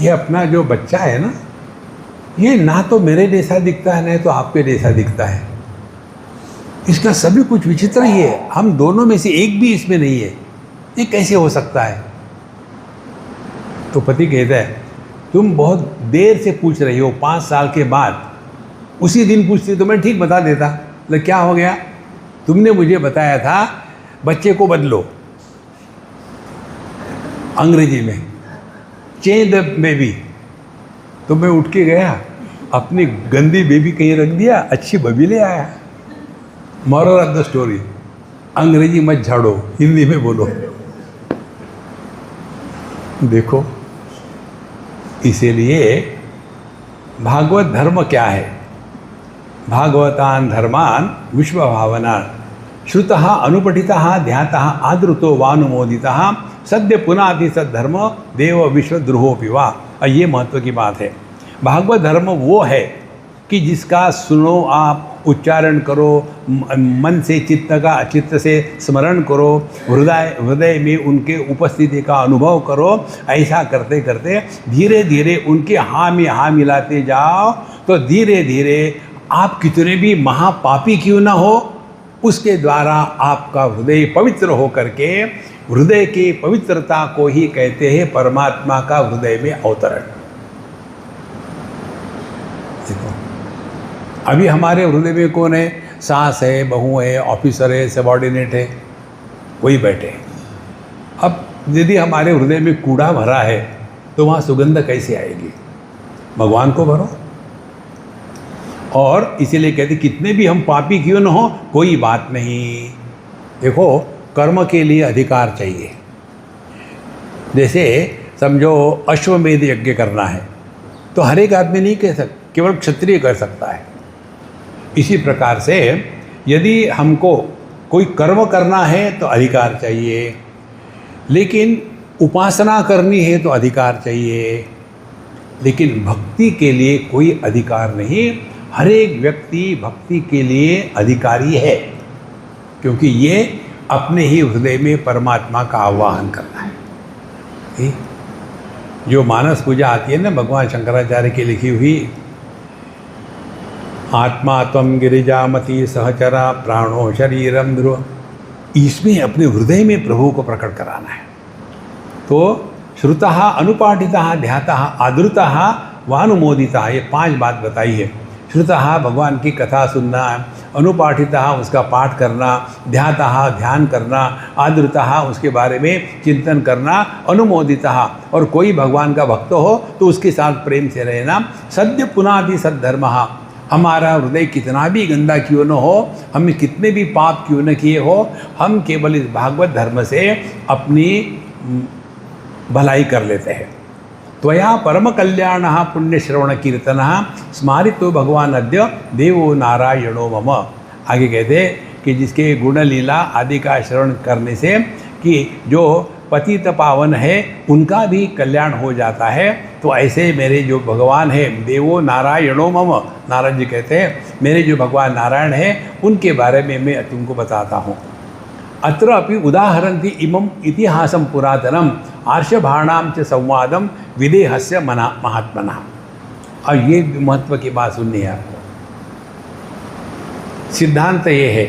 ये अपना जो बच्चा है ना, ये ना तो मेरे जैसा दिखता है, ना तो आपके जैसा दिखता है। इसका सभी कुछ विचित्र ही है, हम दोनों में से एक भी इसमें नहीं है, ये कैसे हो सकता है? तो पति कहता है तुम बहुत देर से पूछ रही हो, 5 साल के बाद। उसी दिन पूछती तो मैं ठीक बता देता। तो क्या हो गया? तुमने मुझे बताया था बच्चे को बदलो, अंग्रेजी में चेंज द बेबी। तो मैं उठ के गया, अपनी गंदी बेबी कहीं रख दिया, अच्छी बेबी ले आया। मॉरल ऑफ द स्टोरी, अंग्रेजी मत झाड़ो, हिंदी में बोलो। देखो, इसीलिए भागवत धर्म क्या है? भागवतान धर्मान विश्वभावनान श्रुतः अनुपठितः ध्यातः आदृतो वानुमोदितः सद्य पुनाति सद्धर्म देव विश्वद्रोहोऽपि वा। और ये महत्व की बात है। भागवत धर्म वो है कि जिसका सुनो, आप उच्चारण करो, मन से चित्त से स्मरण करो, हृदय में उनके उपस्थिति का अनुभव करो। ऐसा करते करते धीरे धीरे उनके हाँ में हाँ मिलाते जाओ, तो धीरे धीरे आप कितने भी महापापी क्यों ना हो, उसके द्वारा आपका हृदय पवित्र हो करके, हृदय की पवित्रता को ही कहते हैं परमात्मा का हृदय में अवतरण। देखो अभी हमारे हृदय में कौन है? सास है, बहू है, ऑफिसर है, सबॉर्डिनेट है, वही बैठे। अब यदि हमारे हृदय में कूड़ा भरा है तो वहाँ सुगंध कैसे आएगी? भगवान को भरो। और इसीलिए कहते कितने भी हम पापी क्यों न हो, कोई बात नहीं। देखो कर्म के लिए अधिकार चाहिए। जैसे समझो अश्वमेध यज्ञ करना है तो हर एक आदमी नहीं कह सकता, केवल क्षत्रिय कर सकता है। इसी प्रकार से यदि हमको कोई कर्म करना है तो अधिकार चाहिए, लेकिन उपासना करनी है तो अधिकार चाहिए, लेकिन भक्ति के लिए कोई अधिकार नहीं। हर एक व्यक्ति भक्ति के लिए अधिकारी है, क्योंकि ये अपने ही हृदय में परमात्मा का आवाहन करना है। जो मानस पूजा आती है ना भगवान शंकराचार्य की लिखी हुई, आत्मा त्वं गिरिजामति सहचरा प्राणो शरीरम ध्रुव, इसमें अपने हृदय में प्रभु को प्रकट कराना है। तो श्रुतः अनुपाठितः ध्यातः आदृतः वानुमोदितः, ये 5 बात बताई है। श्रुतः भगवान की कथा सुनना, अनुपाठितः उसका पाठ करना, ध्यातः ध्यान करना, आदृतः उसके बारे में चिंतन करना, अनुमोदितः और कोई भगवान का भक्त हो तो उसके साथ प्रेम से रहना, सद्य पुनादि सद्धर्मः, हमारा हृदय कितना भी गंदा क्यों न हो, हम कितने भी पाप क्यों न किए हो, हम केवल इस भागवत धर्म से अपनी भलाई कर लेते हैं। त्वया परम कल्याण पुण्य श्रवण कीर्तन स्मारितो भगवान अद्य देवो नारायणो मम। आगे कहते कि जिसके गुण लीला आदि का श्रवण करने से कि जो पतित पावन है उनका भी कल्याण हो जाता है, तो ऐसे मेरे जो भगवान है देवो नारायणो मम, नारायण जी कहते हैं मेरे जो भगवान नारायण हैं उनके बारे में मैं तुमको बताता हूँ। अत्र अपि उदाहरन्ति इमं इतिहासं पुरातनम आर्षभाणाम च संवादम विदेहस्य मना महात्मना। और ये महत्व की बात सुननी है आपको। सिद्धांत ये है,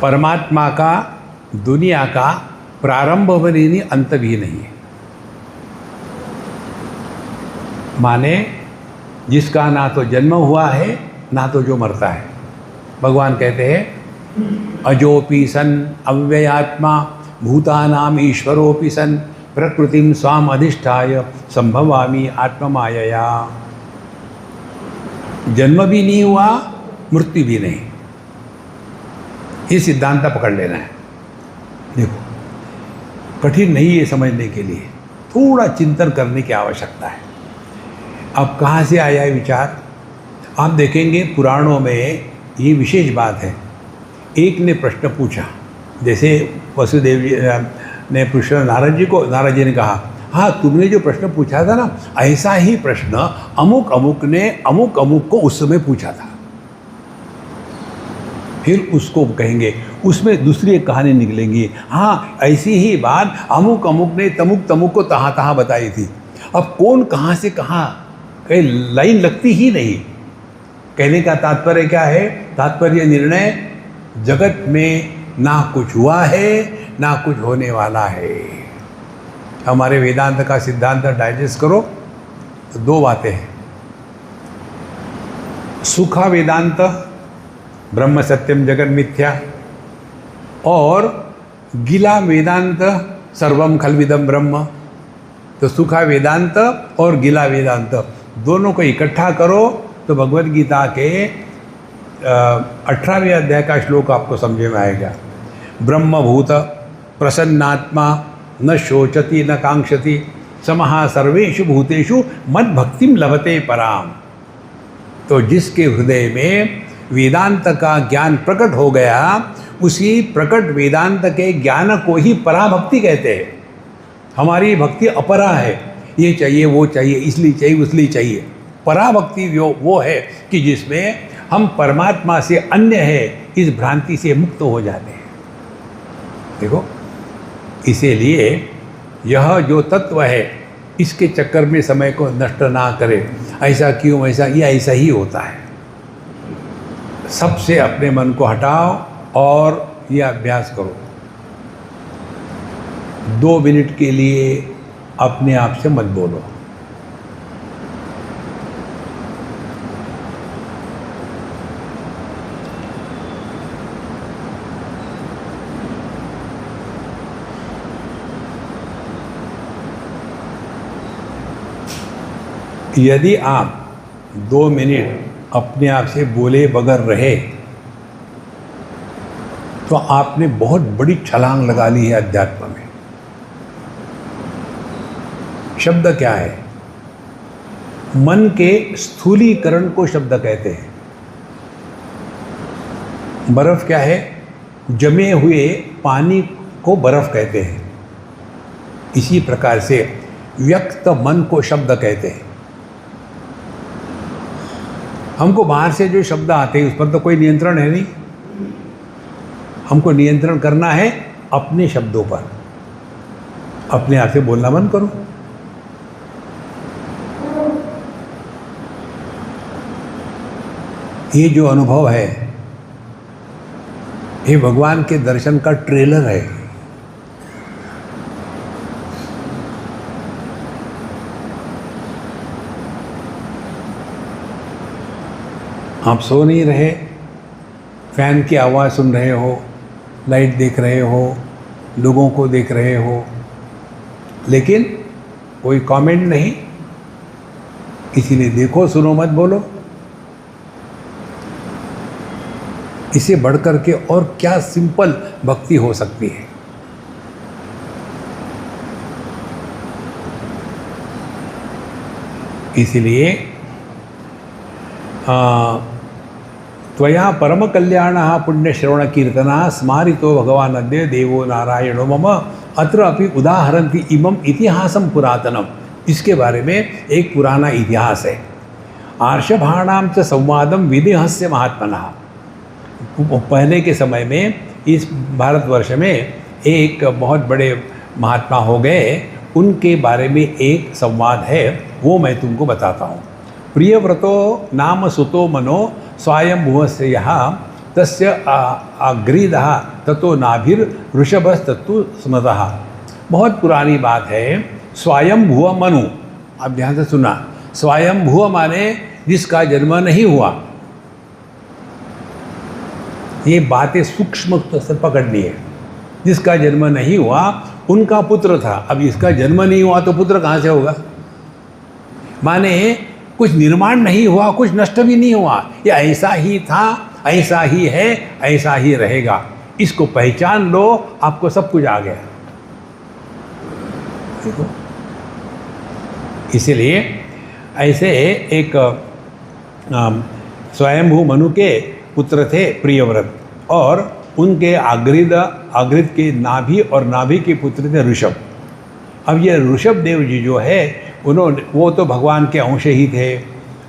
परमात्मा का दुनिया का प्रारंभ भी नहीं, अंत भी नहीं है। माने जिसका ना तो जन्म हुआ है ना तो जो मरता है। भगवान कहते हैं अजोपि सन अव्ययात्मा भूतानाम ईश्वरोपि सन प्रकृतिम स्वाम अधिष्ठाय संभवामि आत्ममायया। जन्म भी नहीं हुआ, मृत्यु भी नहीं। ये सिद्धांत पकड़ लेना है। देखो, कठिन नहीं ये समझने के लिए, थोड़ा चिंतन करने की आवश्यकता है। अब कहाँ से आया है विचार? आप देखेंगे पुराणों में ये विशेष बात है। एक ने प्रश्न पूछा, जैसे वसुदेव जी ने पूछा नारद जी को, नारद जी ने कहा हाँ तुमने जो प्रश्न पूछा था ना, ऐसा ही प्रश्न अमुक अमुक ने अमुक अमुक को उस समय पूछा था। फिर उसको कहेंगे, उसमें दूसरी एक कहानी निकलेंगी, हाँ ऐसी ही बात अमुक अमुक ने तमुक तमुक को तहाँ तहाँ बताई थी। अब कौन कहाँ से कहाँ, कहीं लाइन लगती ही नहीं। कहने का तात्पर्य क्या है? तात्पर्य निर्णय जगत में ना कुछ हुआ है ना कुछ होने वाला है। हमारे वेदांत का सिद्धांत डाइजेस्ट करो तो दो बातें हैं। सुखा वेदांत ब्रह्म सत्यम जगन मिथ्या, और गिला वेदांत सर्वम खलविदम ब्रह्म। तो सुखा वेदांत और गिला वेदांत दोनों को इकट्ठा करो तो भगवद गीता के 18वें अध्याय का श्लोक आपको समझ में आएगा। ब्रह्मभूत प्रसन्नात्मा न शोचति न कांक्षति समहा सर्वेषु भूतेषु मद भक्तिम लभते पराम। तो जिसके हृदय में वेदांत का ज्ञान प्रकट हो गया, उसी प्रकट वेदांत के ज्ञान को ही पराभक्ति कहते हैं। हमारी भक्ति अपरा है, ये चाहिए वो चाहिए, इसलिए चाहिए उसलिए चाहिए। पराभक्ति वो है कि जिसमें हम परमात्मा से अन्य है इस भ्रांति से मुक्त हो जाते हैं। देखो, इसीलिए यह जो तत्व है इसके चक्कर में समय को नष्ट ना करें। ऐसा क्यों, ऐसा, ये ऐसा ही होता है। सबसे अपने मन को हटाओ और ये अभ्यास करो। 2 मिनट के लिए अपने आप से मत बोलो। यदि आप 2 मिनट अपने आप से बोले बगैर रहे तो आपने बहुत बड़ी छलांग लगा ली है अध्यात्म में। शब्द क्या है? मन के स्थूलीकरण को शब्द कहते हैं। बर्फ क्या है? जमे हुए पानी को बर्फ कहते हैं। इसी प्रकार से व्यक्त मन को शब्द कहते हैं। हमको बाहर से जो शब्द आते हैं उस पर तो कोई नियंत्रण है नहीं। हमको नियंत्रण करना है अपने शब्दों पर। अपने आप से बोलना बंद करो। ये जो अनुभव है ये भगवान के दर्शन का ट्रेलर है। आप सो नहीं रहे, फैन की आवाज़ सुन रहे हो, लाइट देख रहे हो, लोगों को देख रहे हो, लेकिन कोई कमेंट नहीं, इसीलिए देखो सुनो मत बोलो। इसे बढ़कर के और क्या सिंपल भक्ति हो सकती है। इसीलिए त्वया परम कल्याण पुण्य श्रवण कीर्तना स्मारितो भगवान अद्य देवो नारायणो मम अत्र अपि उदाहरन्ति इमम इतिहासम पुरातनम। इसके बारे में एक पुराना इतिहास है। आर्षभाणाम च संवादम विदेहस्य महात्मनः। पहले के समय में इस भारतवर्ष में एक बहुत बड़े महात्मा हो गए, उनके बारे में एक संवाद है, वो मैं तुमको बताता हूँ। प्रियव्रतो नाम सुतो मनो स्वायंभुवस्य यहाँ तस्य अग्रीदः ततो नाभिर ऋषभस्तत्तु स्मृतः। बहुत पुरानी बात है। स्वायंभुव मनु, आप ध्यान से सुना, स्वायंभुव माने जिसका जन्म नहीं हुआ। ये बातें सूक्ष्म से पकड़नी है। जिसका जन्म नहीं हुआ उनका पुत्र था। अब इसका जन्म नहीं हुआ तो पुत्र कहाँ से होगा? माने कुछ निर्माण नहीं हुआ, कुछ नष्ट भी नहीं हुआ, ये ऐसा ही था, ऐसा ही है, ऐसा ही रहेगा। इसको पहचान लो, आपको सब कुछ आ गया। देखो, इसीलिए ऐसे एक स्वयंभू मनु के पुत्र थे प्रियव्रत, और उनके अग्रिद के नाभि और नाभि के पुत्र थे ऋषभ। अब ये ऋषभ देव जी जो है, वो तो भगवान के अंश ही थे,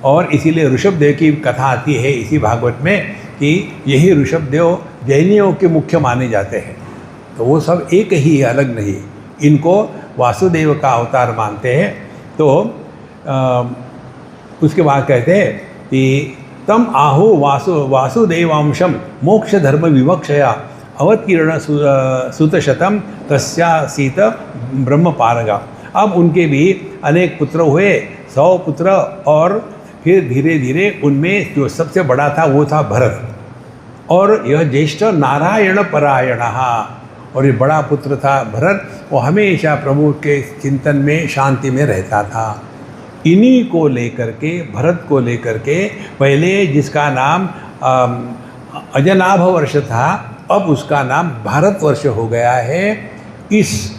और इसीलिए ऋषभ देव की कथा आती है इसी भागवत में कि यही ऋषभ देव जैनियों के मुख्य माने जाते हैं। तो वो सब एक ही है, अलग नहीं। इनको वासुदेव का अवतार मानते हैं। तो उसके बाद कहते हैं कि तम आहु वासुदेवांशम मोक्ष धर्म विवक्षया अवतीर्ण सुतशतम तस्यासीत ब्रह्म पारगा। अब उनके भी अनेक पुत्र हुए, 100 पुत्र, और फिर धीरे धीरे उनमें जो सबसे बड़ा था वो था भरत, और यह ज्येष्ठ नारायण परायण, और ये बड़ा पुत्र था भरत, वो हमेशा प्रभु के चिंतन में, शांति में रहता था। इन्हीं को लेकर के, भरत को लेकर के, पहले जिसका नाम अजनाभ वर्ष था, अब उसका नाम भारतवर्ष हो गया है। इस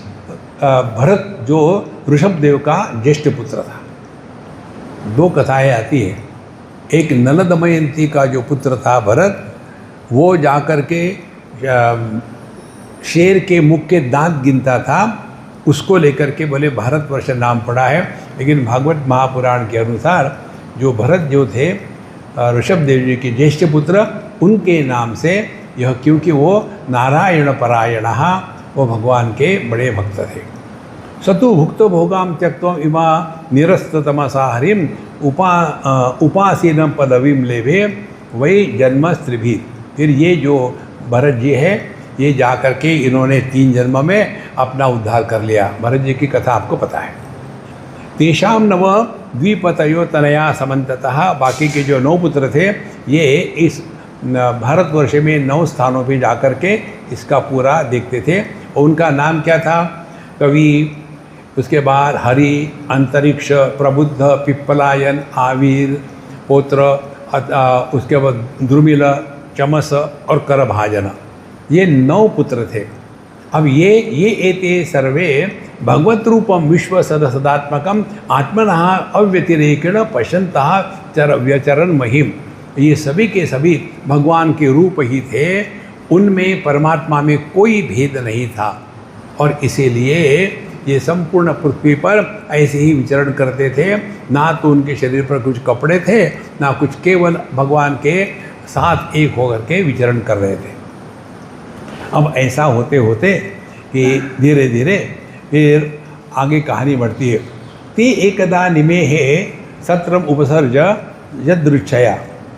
भरत जो ऋषभदेव का ज्येष्ठ पुत्र था। 2 कथाएं आती है। एक नल दमयंती का जो पुत्र था भरत, वो जाकर के शेर के मुख के दांत गिनता था, उसको लेकर के बोले भारतवर्ष नाम पड़ा है। लेकिन भागवत महापुराण के अनुसार जो भरत जो थे ऋषभदेव जी के ज्येष्ठ पुत्र, उनके नाम से यह, क्योंकि वो नारायण परायण, वो भगवान के बड़े भक्त थे। सतु भुक्तो भोगाम त्यक्त्वम इमा निरस्त तमसा हरिम उपासीन पदवीम लेभे वही जन्म स्त्रिभी। फिर ये जो भरत जी है, ये जा कर के इन्होंने 3 जन्म में अपना उद्धार कर लिया। भरत जी की कथा आपको पता है। तेषाम नव द्विपतयो तनया समन्ततः, बाकी के जो 9 पुत्र थे, ये इस भारतवर्ष में 9 स्थानों पे जाकर के इसका पूरा देखते थे। और उनका नाम क्या था? कवि, उसके बाद हरि, अंतरिक्ष, प्रबुद्ध, पिप्पलायन, आवीर, पोत्र, उसके बाद द्रुमिल, चमस और करभाजन, ये 9 पुत्र थे। अब ये एते सर्वे भगवत रूपम विश्व सदात्मकम आत्मनः अव्यतिरेकेण पश्यन्तः व्यचरन महिम। ये सभी के सभी भगवान के रूप ही थे, उनमें परमात्मा में कोई भेद नहीं था, और इसीलिए ये संपूर्ण पृथ्वी पर ऐसे ही विचरण करते थे। ना तो उनके शरीर पर कुछ कपड़े थे, ना कुछ, केवल भगवान के साथ एक होकर के विचरण कर रहे थे। अब ऐसा होते होते कि धीरे धीरे फिर आगे कहानी बढ़ती है। ते एकदा निमेहे सत्रम उपसर्ज यदृच्छया।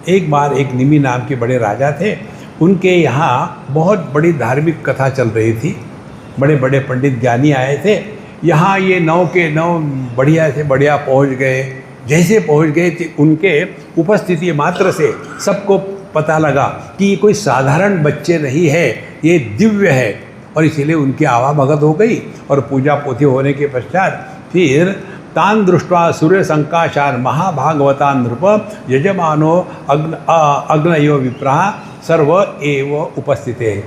एक बार एक निमि नाम के बड़े राजा थे, उनके यहाँ बहुत बड़ी धार्मिक कथा चल रही थी। बड़े बड़े पंडित ज्ञानी आए थे। यहाँ ये 9 के 9 बढ़िया से बढ़िया पहुँच गए, जैसे पहुंच गए थे, उनके उपस्थिति मात्र से सबको पता लगा कि ये कोई साधारण बच्चे नहीं है, ये दिव्य है, और इसीलिए उनकी आवाभगत हो गई। और पूजा पोथी होने के पश्चात फिर तान दृष्ट्वा सूर्य संकाशान महाभागवता नृप यजमानो अग्नयो विप्रा सर्व एव उपस्थित है।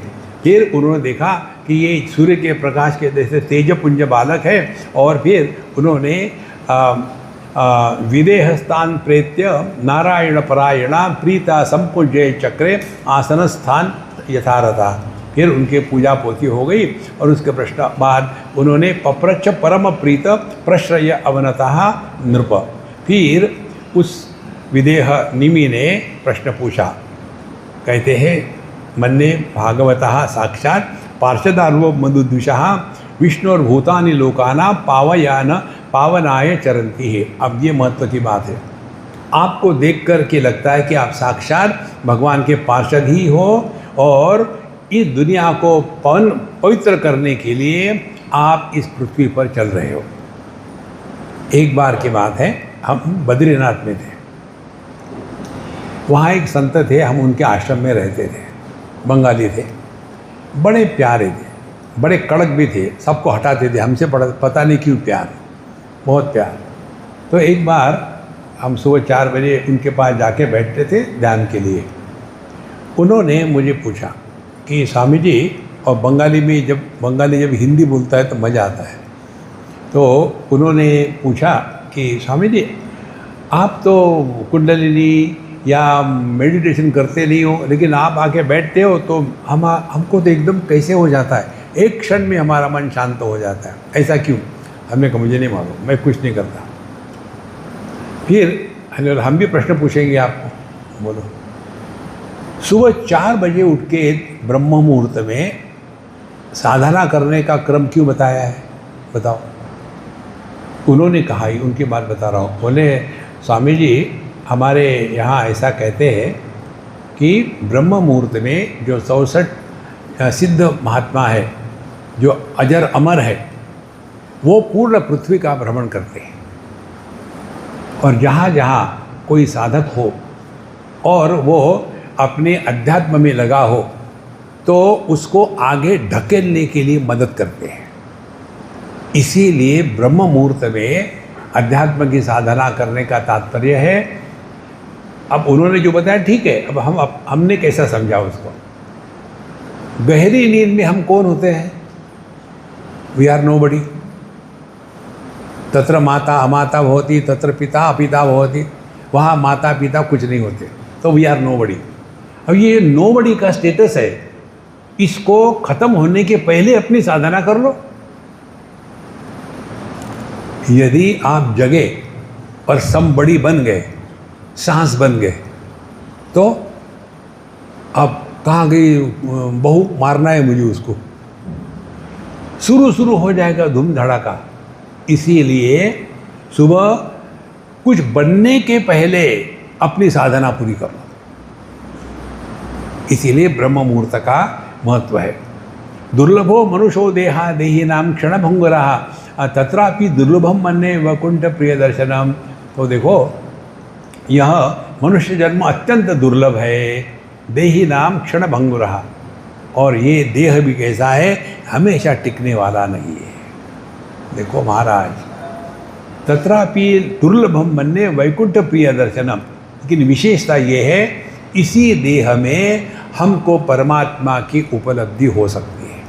फिर उन्होंने देखा कि ये सूर्य के प्रकाश के जैसे तेजपुंज बालक है, और फिर उन्होंने विदेहस्थान प्रेत्य नारायण परायणा प्रीता संपूज्य चक्रे आसन स्थान यथारथा। फिर उनके पूजा पोथी हो गई, और उसके प्रश्न बाद उन्होंने पप्रच्छ परम प्रीत प्रश्रय अवनतः नृप। फिर उस विदेह निमि ने प्रश्न पूछा, कहते हैं मन्ने भागवतः साक्षात पार्षदार्व मधुद्विषः विष्णुर्भूतानि लोकाना पावनाय चरंती है। अब ये महत्व की बात है, आपको देख कर के लगता है कि आप साक्षात भगवान के पार्षद ही हो, और इस दुनिया को पवित्र करने के लिए आप इस पृथ्वी पर चल रहे हो। एक बार की बात है, हम बद्रीनाथ में थे, वहाँ एक संत थे, हम उनके आश्रम में रहते थे, बंगाली थे, बड़े प्यारे थे, बड़े कड़क भी थे, सबको हटाते थे, हमसे पता नहीं क्यों प्यार, बहुत प्यार। तो एक बार हम सुबह 4 बजे उनके पास जाके बैठते थे ध्यान के लिए। उन्होंने मुझे पूछा कि स्वामी जी, और बंगाली में जब हिंदी बोलता है तो मज़ा आता है, तो उन्होंने पूछा कि स्वामी जी आप तो कुंडलिनी या मेडिटेशन करते नहीं हो, लेकिन आप आके बैठते हो तो हमको तो एकदम कैसे हो जाता है, एक क्षण में हमारा मन शांत हो जाता है, ऐसा क्यों? हमने कहा मुझे नहीं मालूम, मैं कुछ नहीं करता। फिर हम भी प्रश्न पूछेंगे आपको, बोलो। सुबह 4 बजे उठ के ब्रह्म मुहूर्त में साधना करने का क्रम क्यों बताया है, बताओ। उन्होंने कहा, ही उनकी बात बता रहा हूँ, बोले स्वामी जी हमारे यहाँ ऐसा कहते हैं कि ब्रह्म मुहूर्त में जो 64 सिद्ध महात्मा है, जो अजर अमर है, वो पूर्ण पृथ्वी का भ्रमण करते हैं, और जहाँ जहाँ कोई साधक हो और वो अपने अध्यात्म में लगा हो तो उसको आगे ढकेलने के लिए मदद करते हैं। इसीलिए ब्रह्म मुहूर्त में अध्यात्म की साधना करने का तात्पर्य है। अब उन्होंने जो बताया ठीक है, अब हमने कैसा समझा उसको। गहरी नींद में हम कौन होते हैं? We are nobody. तत्र माता अमाता भवति, तत्र पिता अपिता भवति। वहाँ माता पिता कुछ नहीं होते, तो वी आर नोबडी। अब ये नोबडी का स्टेटस है, इसको खत्म होने के पहले अपनी साधना कर लो। यदि आप जगे और समबड़ी बन गए, सांस बन गए, तो अब कहाँ गई बहू, मारना है मुझे उसको, शुरू हो जाएगा धूम धड़ाका। इसीलिए सुबह कुछ बनने के पहले अपनी साधना पूरी कर लो। इसीलिए ब्रह्म मुहूर्त का महत्व है। दुर्लभो मनुष्यो देहा देही नाम क्षणभंग रहा तत्रापि दुर्लभम मन्ने वैकुंठ प्रिय दर्शनम। तो देखो, यह मनुष्य जन्म अत्यंत दुर्लभ है, देही नाम क्षणभंग रहा, और ये देह भी कैसा है, हमेशा टिकने वाला नहीं है। देखो महाराज, तत्रापि दुर्लभम मन्ने वैकुंठ प्रिय दर्शनम, लेकिन विशेषता ये है, इसी देह में हमको परमात्मा की उपलब्धि हो सकती है।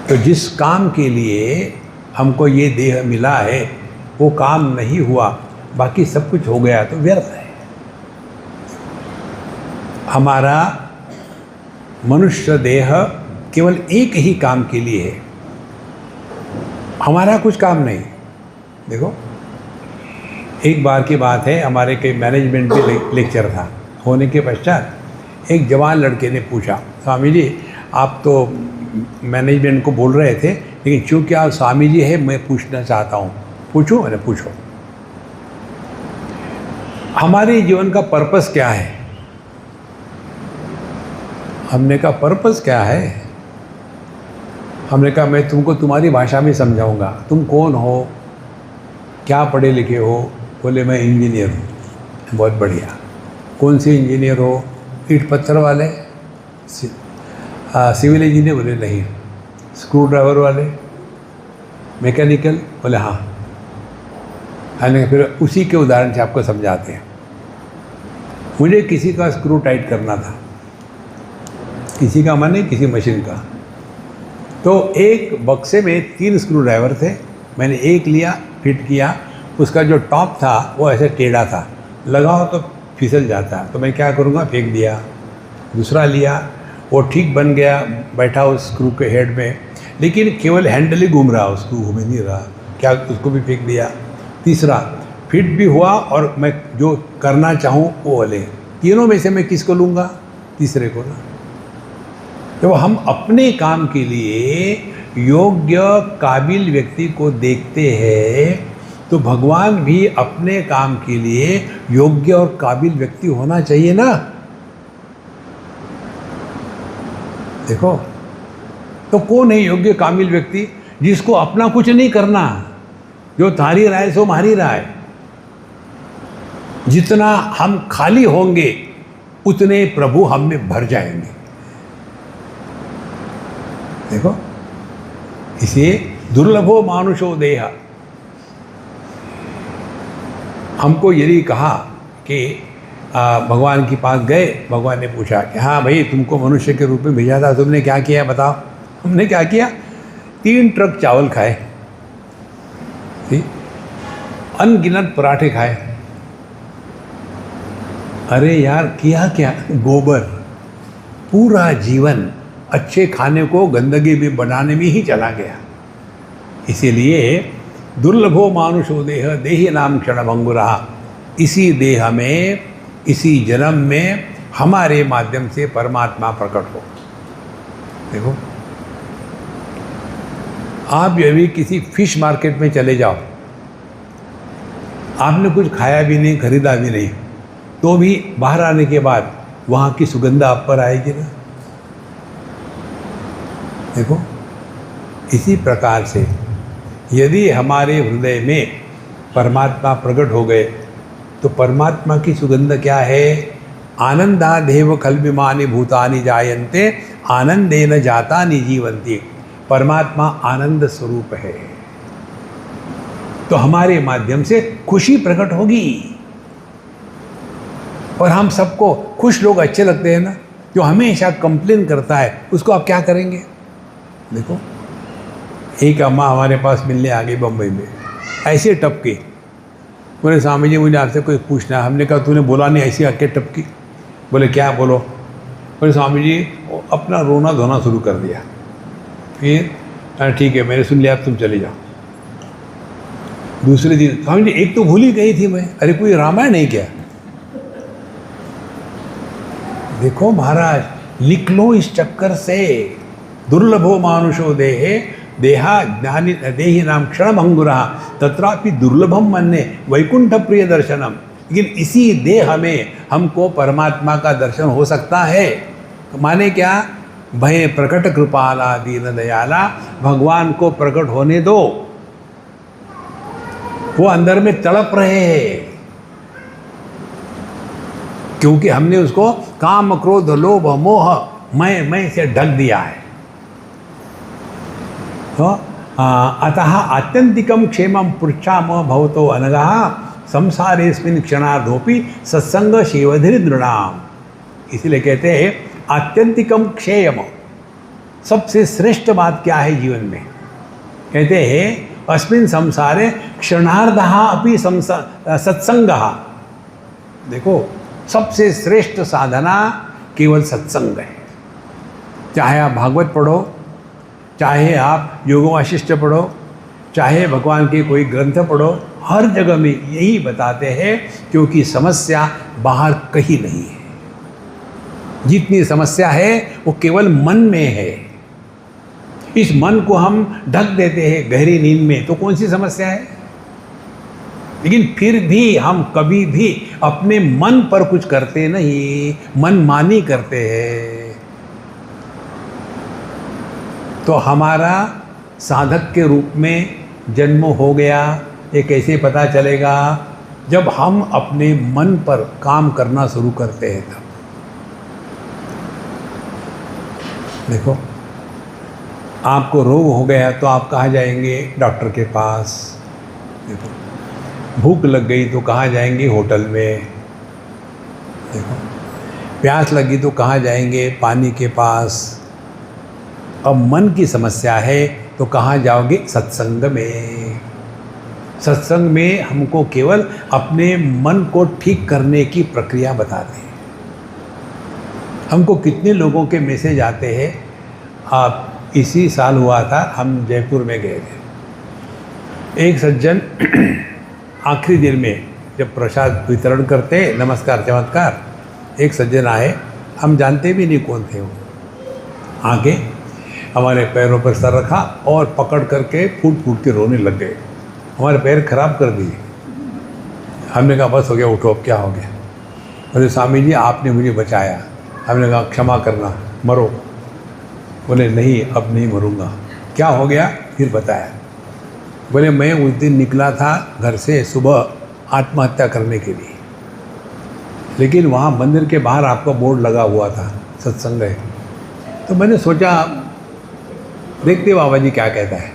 तो जिस काम के लिए हमको ये देह मिला है वो काम नहीं हुआ, बाकी सब कुछ हो गया तो व्यर्थ है। हमारा मनुष्य देह केवल एक ही काम के लिए है, हमारा कुछ काम नहीं। देखो, एक बार की बात है, हमारे कई मैनेजमेंट पे लेक्चर था, होने के पश्चात एक जवान लड़के ने पूछा, स्वामी जी आप तो मैनेजमेंट को बोल रहे थे, लेकिन चूँकि आप स्वामी जी है, मैं पूछना चाहता हूँ। पूछूं? अरे पूछो। हमारे जीवन का पर्पस क्या है? हमने कहा पर्पस क्या है? हमने कहा मैं तुमको तुम्हारी भाषा में समझाऊंगा, तुम कौन हो, क्या पढ़े लिखे हो? बोले मैं इंजीनियर हूँ। बहुत बढ़िया। कौन से इंजीनियर हो? ईंट पत्थर वाले? Civil engineer? बोले नहीं। स्क्रू ड्राइवर वाले? मैकेनिकल? बोले हाँ। यानी फिर उसी के उदाहरण से आपको समझाते हैं। मुझे किसी का स्क्रू टाइट करना था, किसी का माने किसी मशीन का। तो एक बक्से में 3 स्क्रू ड्राइवर थे, मैंने एक लिया, फिट किया। उसका जो टॉप था वो ऐसे टेढ़ा था, लगाओ तो फिसल जाता, तो मैं क्या करूँगा, फेंक दिया। दूसरा लिया, वो ठीक बन गया, बैठा उस स्क्रू के हेड में, लेकिन केवल हैंडल ही घूम रहा, स्क्रू घूम ही नहीं रहा, क्या, उसको भी फेंक दिया। तीसरा फिट भी हुआ और मैं जो करना चाहूँ वो वाले। तीनों में से मैं किसको लूँगा? तीसरे को ना। तो हम अपने काम के लिए योग्य काबिल व्यक्ति को देखते हैं, तो भगवान भी अपने काम के लिए योग्य और काबिल व्यक्ति होना चाहिए ना। देखो, तो कौन है योग्य काबिल व्यक्ति? जिसको अपना कुछ नहीं करना, जो तारी राय सो मारी राय। जितना हम खाली होंगे उतने प्रभु हम में भर जाएंगे। देखो, इसे दुर्लभो मानुषो देह। हमको यदि कहा कि भगवान के पास गए, भगवान ने पूछा कि हाँ भाई, तुमको मनुष्य के रूप में भेजा था, तुमने क्या किया बताओ? हमने क्या किया? 3 ट्रक चावल खाए, अनगिनत पराठे खाए। अरे यार, किया क्या? गोबर। पूरा जीवन अच्छे खाने को गंदगी में बनाने में ही चला गया। इसीलिए दुर्लभो मानुषो देह, देही नाम क्षणभंगुरा। इसी देह में, इसी जन्म में हमारे माध्यम से परमात्मा प्रकट हो। देखो, आप यदि किसी फिश मार्केट में चले जाओ, आपने कुछ खाया भी नहीं, खरीदा भी नहीं, तो भी बाहर आने के बाद वहाँ की सुगंध आप पर आएगी ना। देखो, इसी प्रकार से यदि हमारे हृदय में परमात्मा प्रकट हो गए, तो परमात्मा की सुगंध क्या है? आनंदादेव खल्विमानि भूतानि जायन्ते आनंदेन जातानि जीवन्ति। परमात्मा आनंद स्वरूप है, तो हमारे माध्यम से खुशी प्रकट होगी। और हम सबको खुश लोग अच्छे लगते हैं ना। जो हमेशा कंप्लेन करता है उसको आप क्या करेंगे? देखो, एक अम्मा हमारे पास मिलने आ गई बम्बई में, ऐसे टपके। बोले स्वामी जी, मुझे आपसे कोई पूछना है। हमने कहा तूने बोला नहीं, ऐसी आके टपकी। बोले क्या? बोलो। बोले स्वामी जी, अपना रोना धोना शुरू कर दिया। फिर ठीक है, मैंने सुन लिया, अब तुम चले जाओ। दूसरे दिन, स्वामी जी एक तो भूल ही गई थी मैं। अरे कोई रामायण नहीं क्या? देखो महाराज, लिख लो इस चक्कर से। दुर्लभो मानुषो देहे देहा ज्ञानी देही नाम क्षणभंगुरा तत्रापि दुर्लभम मन्ये वैकुंठ प्रिय दर्शनम। लेकिन इसी देह में हमको परमात्मा का दर्शन हो सकता है। माने क्या? भय प्रकट कृपाला दीन दयाला। भगवान को प्रकट होने दो, वो अंदर में तड़प रहे हैं, क्योंकि हमने उसको काम क्रोध लोभ मोह मैं से ढक दिया है। तो अतः आत्यंतिकम क्षेमम पृच्छाम भवतो अनगा संसारेस्मिन् क्षणार्धोपि सत्संग शिवधि दृढ़ाम। इसलिए कहते हैं आत्यंतिकम क्षेम, सबसे श्रेष्ठ बात क्या है जीवन में? कहते हैं अस्मिन् संसारे क्षणार्धः अपि सत्संगः। देखो, सबसे श्रेष्ठ साधना केवल सत्संग है। चाहे आप भागवत पढ़ो, चाहे आप योग वाशिष्ठ पढ़ो, चाहे भगवान के कोई ग्रंथ पढ़ो, हर जगह में यही बताते हैं, क्योंकि समस्या बाहर कहीं नहीं है। जितनी समस्या है वो केवल मन में है। इस मन को हम ढक देते हैं गहरी नींद में, तो कौन सी समस्या है? लेकिन फिर भी हम कभी भी अपने मन पर कुछ करते नहीं, मनमानी करते हैं। तो हमारा साधक के रूप में जन्म हो गया, ये कैसे पता चलेगा? जब हम अपने मन पर काम करना शुरू करते हैं तब। देखो, आपको रोग हो गया तो आप कहाँ जाएंगे? डॉक्टर के पास। देखो, भूख लग गई तो कहाँ जाएंगे? होटल में। देखो, प्यास लगी तो कहाँ जाएंगे? पानी के पास। अब मन की समस्या है तो कहाँ जाओगे? सत्संग में। सत्संग में हमको केवल अपने मन को ठीक करने की प्रक्रिया बताते हैं। हमको कितने लोगों के मैसेज आते हैं। आप इसी साल हुआ था, हम जयपुर में गए थे। एक सज्जन आखिरी दिन में जब प्रसाद वितरण करते, नमस्कार चमत्कार, एक सज्जन आए, हम जानते भी नहीं कौन थे वो। आगे हमारे पैरों पर सर रखा और पकड़ करके फूट फूट के रोने लग गए। हमारे पैर खराब कर दिए। हमने कहा बस हो गया, उठो, अब क्या हो गया? बोले स्वामी जी आपने मुझे बचाया। हमने कहा क्षमा करना, मरो। बोले नहीं, अब नहीं मरूंगा। क्या हो गया? फिर बताया। बोले मैं उस दिन निकला था घर से सुबह आत्महत्या करने के लिए, लेकिन वहाँ मंदिर के बाहर आपका बोर्ड लगा हुआ था, सत्संग है। तो मैंने सोचा देखते बाबा जी क्या कहता है,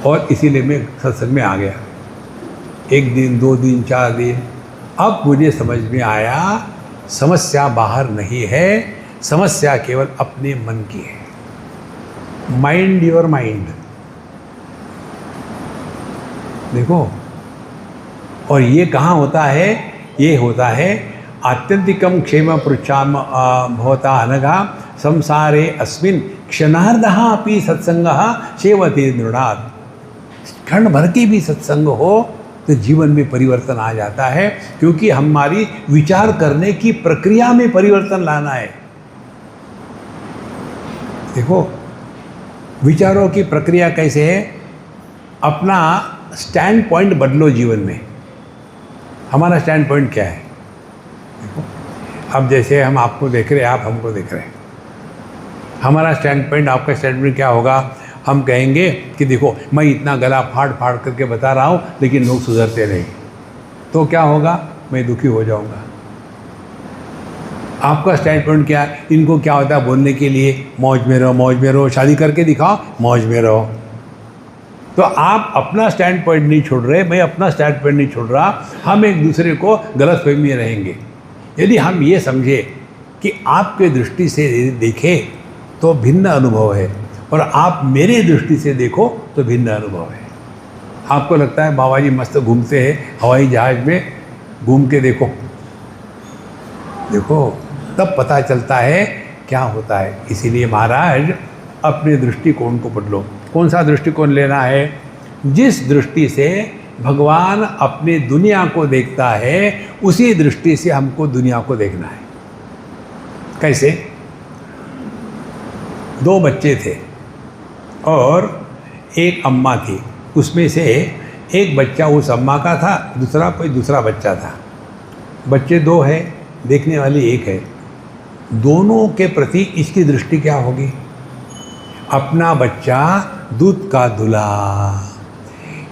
और इसीलिए मैं सत्संग में आ गया। 1 दिन 2 दिन 4 दिन, अब मुझे समझ में आया समस्या बाहर नहीं है, समस्या केवल अपने मन की है। Mind your mind. देखो, और ये कहाँ होता है? ये होता है आत्यंतिकम क्षेम पृच्छाम भवता अनघा संसारे अस्मिन क्षणार्धः अपि सत्संगः सेवते दृढ़ात्। क्षण भर की भी सत्संग हो तो जीवन में परिवर्तन आ जाता है, क्योंकि हमारी विचार करने की प्रक्रिया में परिवर्तन लाना है। देखो, विचारों की प्रक्रिया कैसे है? अपना स्टैंड पॉइंट बदलो जीवन में। हमारा स्टैंड पॉइंट क्या है? देखो, अब जैसे हम आपको देख रहे हैं, आप हमको देख रहे हैं। हमारा स्टैंड पॉइंट, आपका स्टैंड पॉइंट क्या होगा? हम कहेंगे कि देखो मैं इतना गला फाड़ फाड़ करके बता रहा हूँ, लेकिन लोग सुधरते नहीं, तो क्या होगा? मैं दुखी हो जाऊँगा। आपका स्टैंड पॉइंट क्या है? इनको क्या होता है बोलने के लिए? मौज में रहो, मौज में रहो, शादी करके दिखाओ, मौज में रहो। तो आप अपना स्टैंड पॉइंट नहीं छोड़ रहे, मैं अपना स्टैंड पॉइंट नहीं छोड़ रहा, हम एक दूसरे को गलतफहमी में रहेंगे। यदि हम ये समझे कि आपके दृष्टि से देखें तो भिन्न अनुभव है, और आप मेरे दृष्टि से देखो तो भिन्न अनुभव है। आपको लगता है बाबा जी मस्त घूमते हैं हवाई जहाज में, घूम के देखो, देखो तब पता चलता है क्या होता है। इसीलिए महाराज अपने दृष्टिकोण को बदलो। कौन सा दृष्टिकोण लेना है? जिस दृष्टि से भगवान अपने दुनिया को देखता है, उसी दृष्टि से हमको दुनिया को देखना है। कैसे? 2 बच्चे थे और एक अम्मा थी। उसमें से एक बच्चा उस अम्मा का था, दूसरा कोई दूसरा बच्चा था। बच्चे 2 हैं, देखने वाली एक है। दोनों के प्रति इसकी दृष्टि क्या होगी? अपना बच्चा दूध का दूल्हा,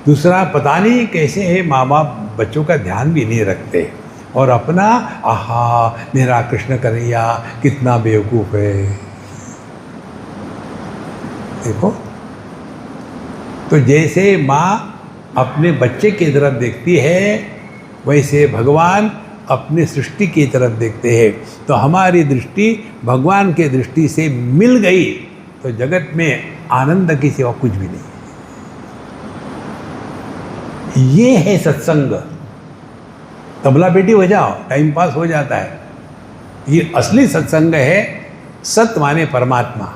दूसरा पता नहीं कैसे है, माँ बाप बच्चों का ध्यान भी नहीं रखते, और अपना आहा मेरा कृष्ण कन्हैया कितना बेवकूफ़ है। देखो, तो जैसे माँ अपने बच्चे की तरफ देखती है, वैसे भगवान अपने सृष्टि की तरफ देखते हैं। तो हमारी दृष्टि भगवान के दृष्टि से मिल गई तो जगत में आनंद की सिवा कुछ भी नहीं। ये है सत्संग। तबला पेटी बजाओ, टाइम पास हो जाता है। ये असली सत्संग है। सत माने परमात्मा,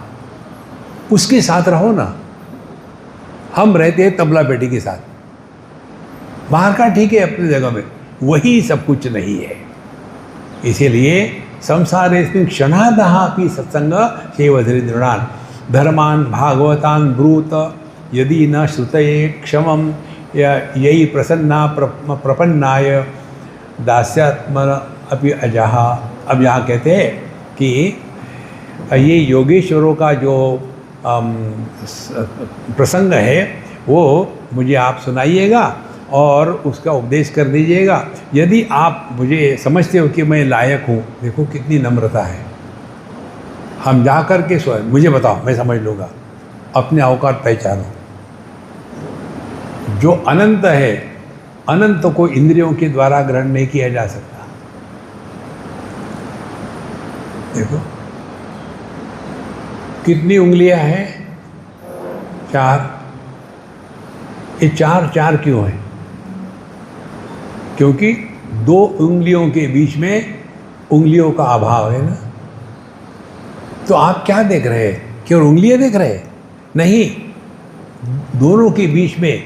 उसके साथ रहो ना। हम रहते हैं तबला पेटी के साथ, बाहर का ठीक है अपनी जगह में, वही सब कुछ नहीं है। इसीलिए संसारेस्मिन् क्षणादः अपि सत्संग सेवते दृढ़ान् धर्मान् भागवतान् ब्रूत यदि न श्रुतये क्षमं यही प्रसन्ना प्रपन्नाय दास्यात्मन अपि अजः। अब यहाँ कहते हैं कि ये योगेश्वरों का जो प्रसंग है, वो मुझे आप सुनाइएगा और उसका उपदेश कर दीजिएगा। यदि आप मुझे समझते हो कि मैं लायक हूँ, देखो कितनी नम्रता है, हम जा कर के स्वयं मुझे बताओ, मैं समझ लूँगा, अपने औकात पहचानो। जो अनंत है, अनंत को इंद्रियों के द्वारा ग्रहण नहीं किया जा सकता। देखो कितनी उंगलियां हैं? 4। ये 4 4 क्यों है? क्योंकि 2 उंगलियों के बीच में उंगलियों का अभाव है ना। तो आप क्या देख रहे हैं? केवल उंगलियां देख रहे हैं? नहीं, दोनों के बीच में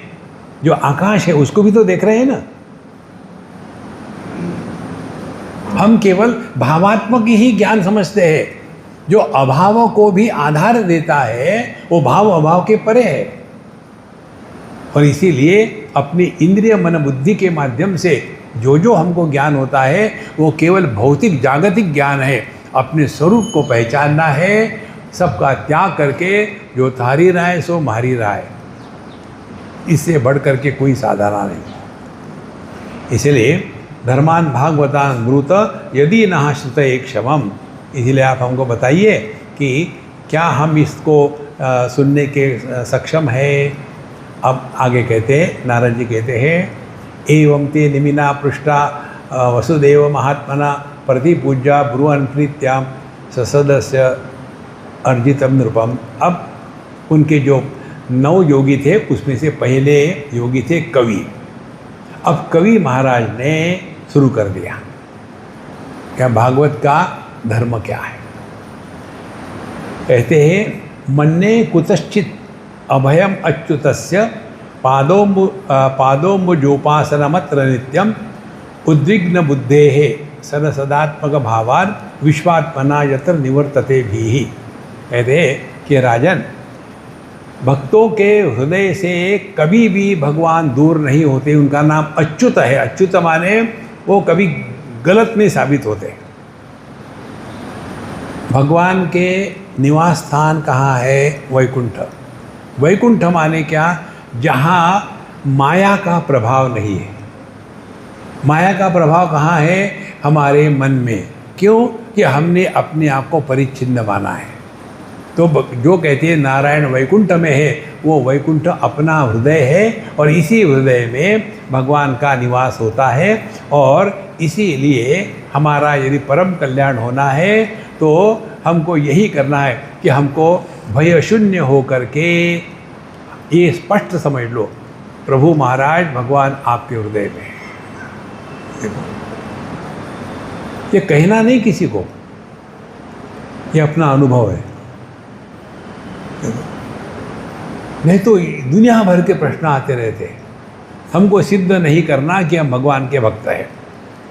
जो आकाश है उसको भी तो देख रहे हैं ना। हम केवल भावात्मक ही ज्ञान समझते हैं। जो अभावों को भी आधार देता है वो भाव अभाव के परे है। और इसीलिए अपनी इंद्रिय मन बुद्धि के माध्यम से जो हमको ज्ञान होता है वो केवल भौतिक जागतिक ज्ञान है। अपने स्वरूप को पहचानना है, सबका त्याग करके जो थारी राय सो मारी राय, इससे बढ़ करके कोई साधना नहीं। इसलिए धर्मान भागवतान ब्रूत यदि नहा श्रुत एक क्षमम, इसलिए आप हमको बताइए कि क्या हम इसको सुनने के सक्षम है। अब आगे कहते हैं, नारद जी कहते हैं, एवं ते निमिना पृष्ठा वसुदेव महात्मना प्रतिपूज्या ब्रुवन् प्रीत्याम ससदस्य अर्जितम नृपम। अब उनके जो 9 योगी थे उसमें से पहले योगी थे कवि। अब कवि महाराज ने शुरू कर दिया, क्या भागवत का धर्म क्या है। कहते हैं, मन्ने कुतश्चित अभयम अच्युतस्य पादोम्बुजोपासनमत्र नित्यम उद्विग्न बुद्धेः सन सदात्मक भावान विश्वात्मना यत्र निवर्तते भी। कहते हैं कि राजन, भक्तों के हृदय से कभी भी भगवान दूर नहीं होते। उनका नाम अच्युत है। अच्युत माने वो कभी गलत नहीं साबित होते। भगवान के निवास स्थान कहाँ है? वैकुंठ। वैकुंठ माने क्या? जहाँ माया का प्रभाव नहीं है। माया का प्रभाव कहाँ है? हमारे मन में। क्यों? कि हमने अपने आप को परिच्छिन्न माना है। तो जो कहते हैं नारायण वैकुंठ में है, वो वैकुंठ अपना हृदय है और इसी हृदय में भगवान का निवास होता है। और इसीलिए हमारा यदि परम कल्याण होना है तो हमको यही करना है कि हमको भय शून्य हो करके ये स्पष्ट समझ लो, प्रभु महाराज भगवान आपके हृदय में है। देखो, ये कहना नहीं किसी को, ये अपना अनुभव है। नहीं तो दुनिया भर के प्रश्न आते रहते। हमको सिद्ध नहीं करना कि हम भगवान के भक्त हैं।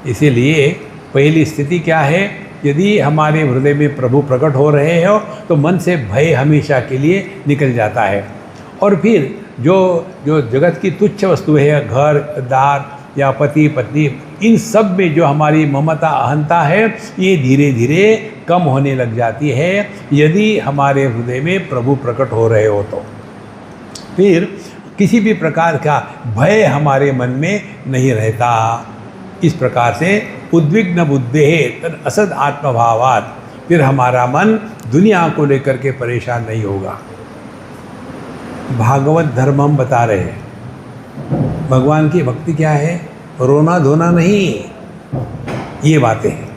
इसीलिए पहली स्थिति क्या है? यदि हमारे हृदय में प्रभु प्रकट हो रहे हो तो मन से भय हमेशा के लिए निकल जाता है। और फिर जो जगत की तुच्छ वस्तुएं है, घर दार या पति पत्नी, इन सब में जो हमारी ममता अहंता है, ये धीरे धीरे कम होने लग जाती है यदि हमारे हृदय में प्रभु प्रकट हो रहे हो तो। फिर किसी भी प्रकार का भय हमारे मन में नहीं रहता। इस प्रकार से उद्विग्न बुद्धेः तद असद आत्मभावात्, फिर हमारा मन दुनिया को लेकर के परेशान नहीं होगा। भागवत धर्म हम बता रहे हैं। भगवान की भक्ति क्या है? रोना धोना नहीं, ये बातें हैं।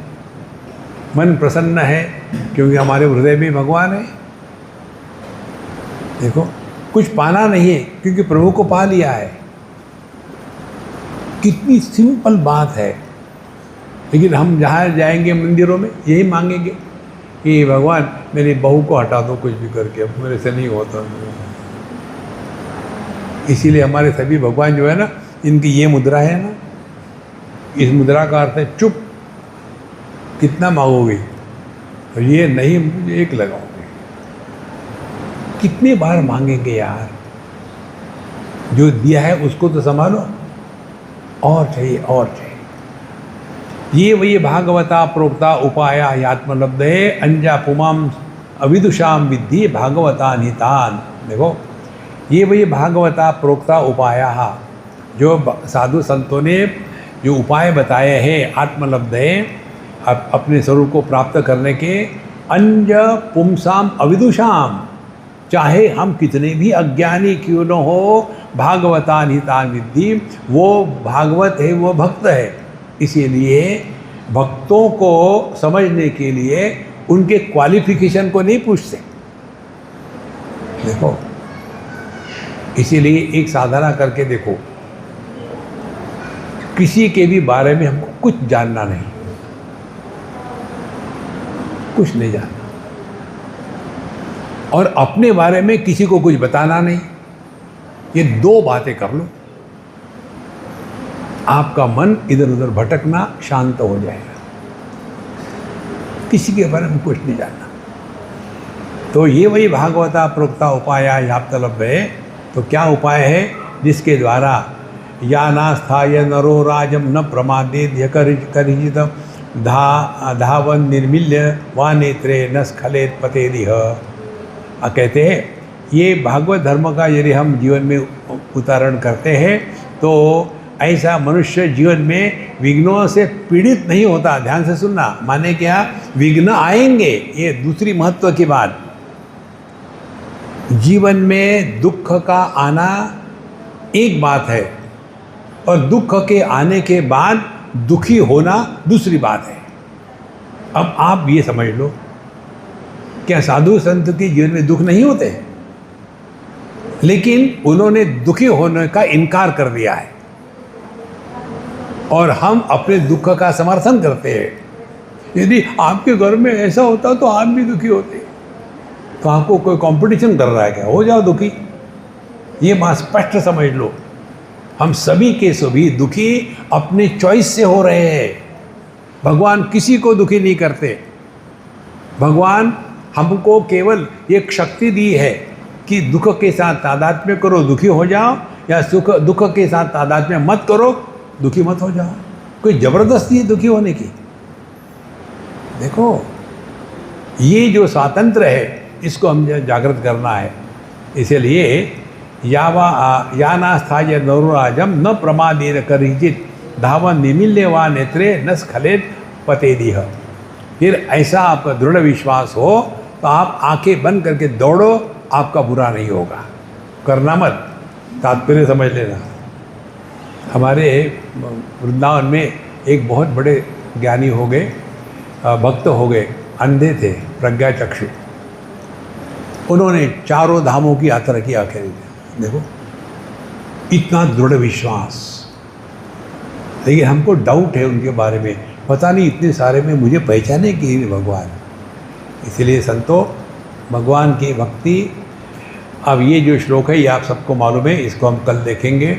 मन प्रसन्न है क्योंकि हमारे हृदय में भगवान है। देखो, कुछ पाना नहीं है क्योंकि प्रभु को पा लिया है। कितनी सिंपल बात है। लेकिन हम जहाँ जाएंगे मंदिरों में यही मांगेंगे कि भगवान मेरी बहू को हटा दो कुछ भी करके, अब मेरे से नहीं होता। इसीलिए हमारे सभी भगवान जो है ना, इनकी ये मुद्रा है ना, इस मुद्रा का अर्थ है चुप। कितना मांगोगे? और ये नहीं, मुझे एक लगाओगे। कितने बार मांगेंगे यार? जो दिया है उसको तो संभालो, और चाहिए और चाहिए। ये वही भागवता प्रोक्ता उपाया आत्मलब्धे अंजा पुमाम अविदुषाम विद्धि भागवता नितान। देखो, ये वही भागवता प्रोक्ता उपाया, जो साधु संतों ने जो उपाय बताए हैं आत्मलब्धे, अपने स्वरूप को प्राप्त करने के, अंज पुंसाम अविदुषाम, चाहे हम कितने भी अज्ञानी क्यों न हो, भागवतान हितान विद्धि, वो भागवत है, वो भक्त है। इसीलिए भक्तों को समझने के लिए उनके क्वालिफिकेशन को नहीं पूछते। देखो, इसीलिए एक साधना करके देखो, किसी के भी बारे में हमको कुछ जानना नहीं, कुछ नहीं जानना, और अपने बारे में किसी को कुछ बताना नहीं। ये दो बातें कर लो, आपका मन इधर उधर भटकना शांत हो जाएगा। किसी के बारे में कुछ नहीं जानना। तो ये वही भागवता प्रोक्ता उपाय याप्तलभ्य है। तो क्या उपाय है? जिसके द्वारा या नास्थाय नरो राजम न प्रमादेद्य करिजित धावन निर्मिल्य वा नेत्रे न स्खलेत पतेदिह। कहते हैं ये भागवत धर्म का यदि हम जीवन में उतारण करते हैं तो ऐसा मनुष्य जीवन में विघ्नों से पीड़ित नहीं होता। ध्यान से सुनना, माने क्या, विघ्न आएंगे, ये दूसरी महत्व की बात। जीवन में दुख का आना एक बात है, और दुख के आने के बाद दुखी होना दूसरी बात है। अब आप ये समझ लो, क्या साधु संत के जीवन में दुख नहीं होते? लेकिन उन्होंने दुखी होने का इनकार कर दिया है, और हम अपने दुख का समर्थन करते हैं। यदि आपके घर में ऐसा होता तो आप भी दुखी होते, तो आपको कोई कंपटीशन कर रहा है क्या? हो जाओ दुखी। ये बात स्पष्ट समझ लो, हम सभी के सभी दुखी अपने चॉइस से हो रहे हैं। भगवान किसी को दुखी नहीं करते। भगवान हमको केवल एक शक्ति दी है कि दुख के साथ तादात्म्य करो, दुखी हो जाओ, या दुख के साथ तादात्म्य मत करो, दुखी मत हो जाओ। कोई जबरदस्ती है दुखी होने की? देखो, ये जो स्वातंत्र है इसको हम जागृत करना है। इसलिए या नास्थाय नरुराजम न प्रमादेन करिजित धावन निमिल्य वा नेत्रे न स्खलेत पतेदिह। फिर ऐसा आपका दृढ़ विश्वास हो तो आप आंखें बंद करके दौड़ो, आपका बुरा नहीं होगा। करना मत, तात्पर्य समझ लेना। हमारे वृंदावन में एक बहुत बड़े ज्ञानी हो गए, भक्त हो गए, अंधे थे, प्रज्ञा चक्षु। उन्होंने चारों धामों की यात्रा की आखिर। देखो, इतना दृढ़ विश्वास। लेकिन हमको डाउट है उनके बारे में, पता नहीं इतने सारे में मुझे पहचाने की भगवान। इसलिए संतो, भगवान की भक्ति, अब ये जो श्लोक है ये आप सबको मालूम है, इसको हम कल देखेंगे।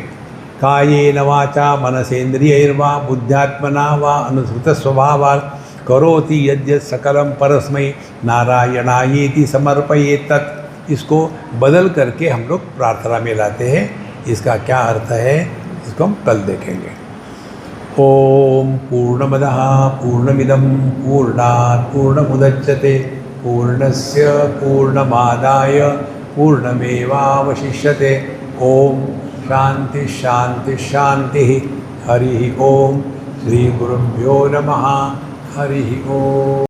कायेन वाचा मनसेन्द्रियैर्वा बुद्ध्यात्मना वा अनुसृत स्वभावात् करोति यद्यत् सकलम परस्मै नारायणायेति समर्पयेत् तत्। इसको बदल करके हम लोग प्रार्थना में लाते हैं। इसका क्या अर्थ है इसको हम कल देखेंगे। ओम पूर्णमदः पूर्णमिदं पूर्णात् पूर्णमुदच्यते पूर्णस्य पूर्णमादाय पूर्णमेवावशिष्यते। ओम शांति शांति शांति। हरि ओम। श्री गुरुभ्यो नमः। हरि ओम।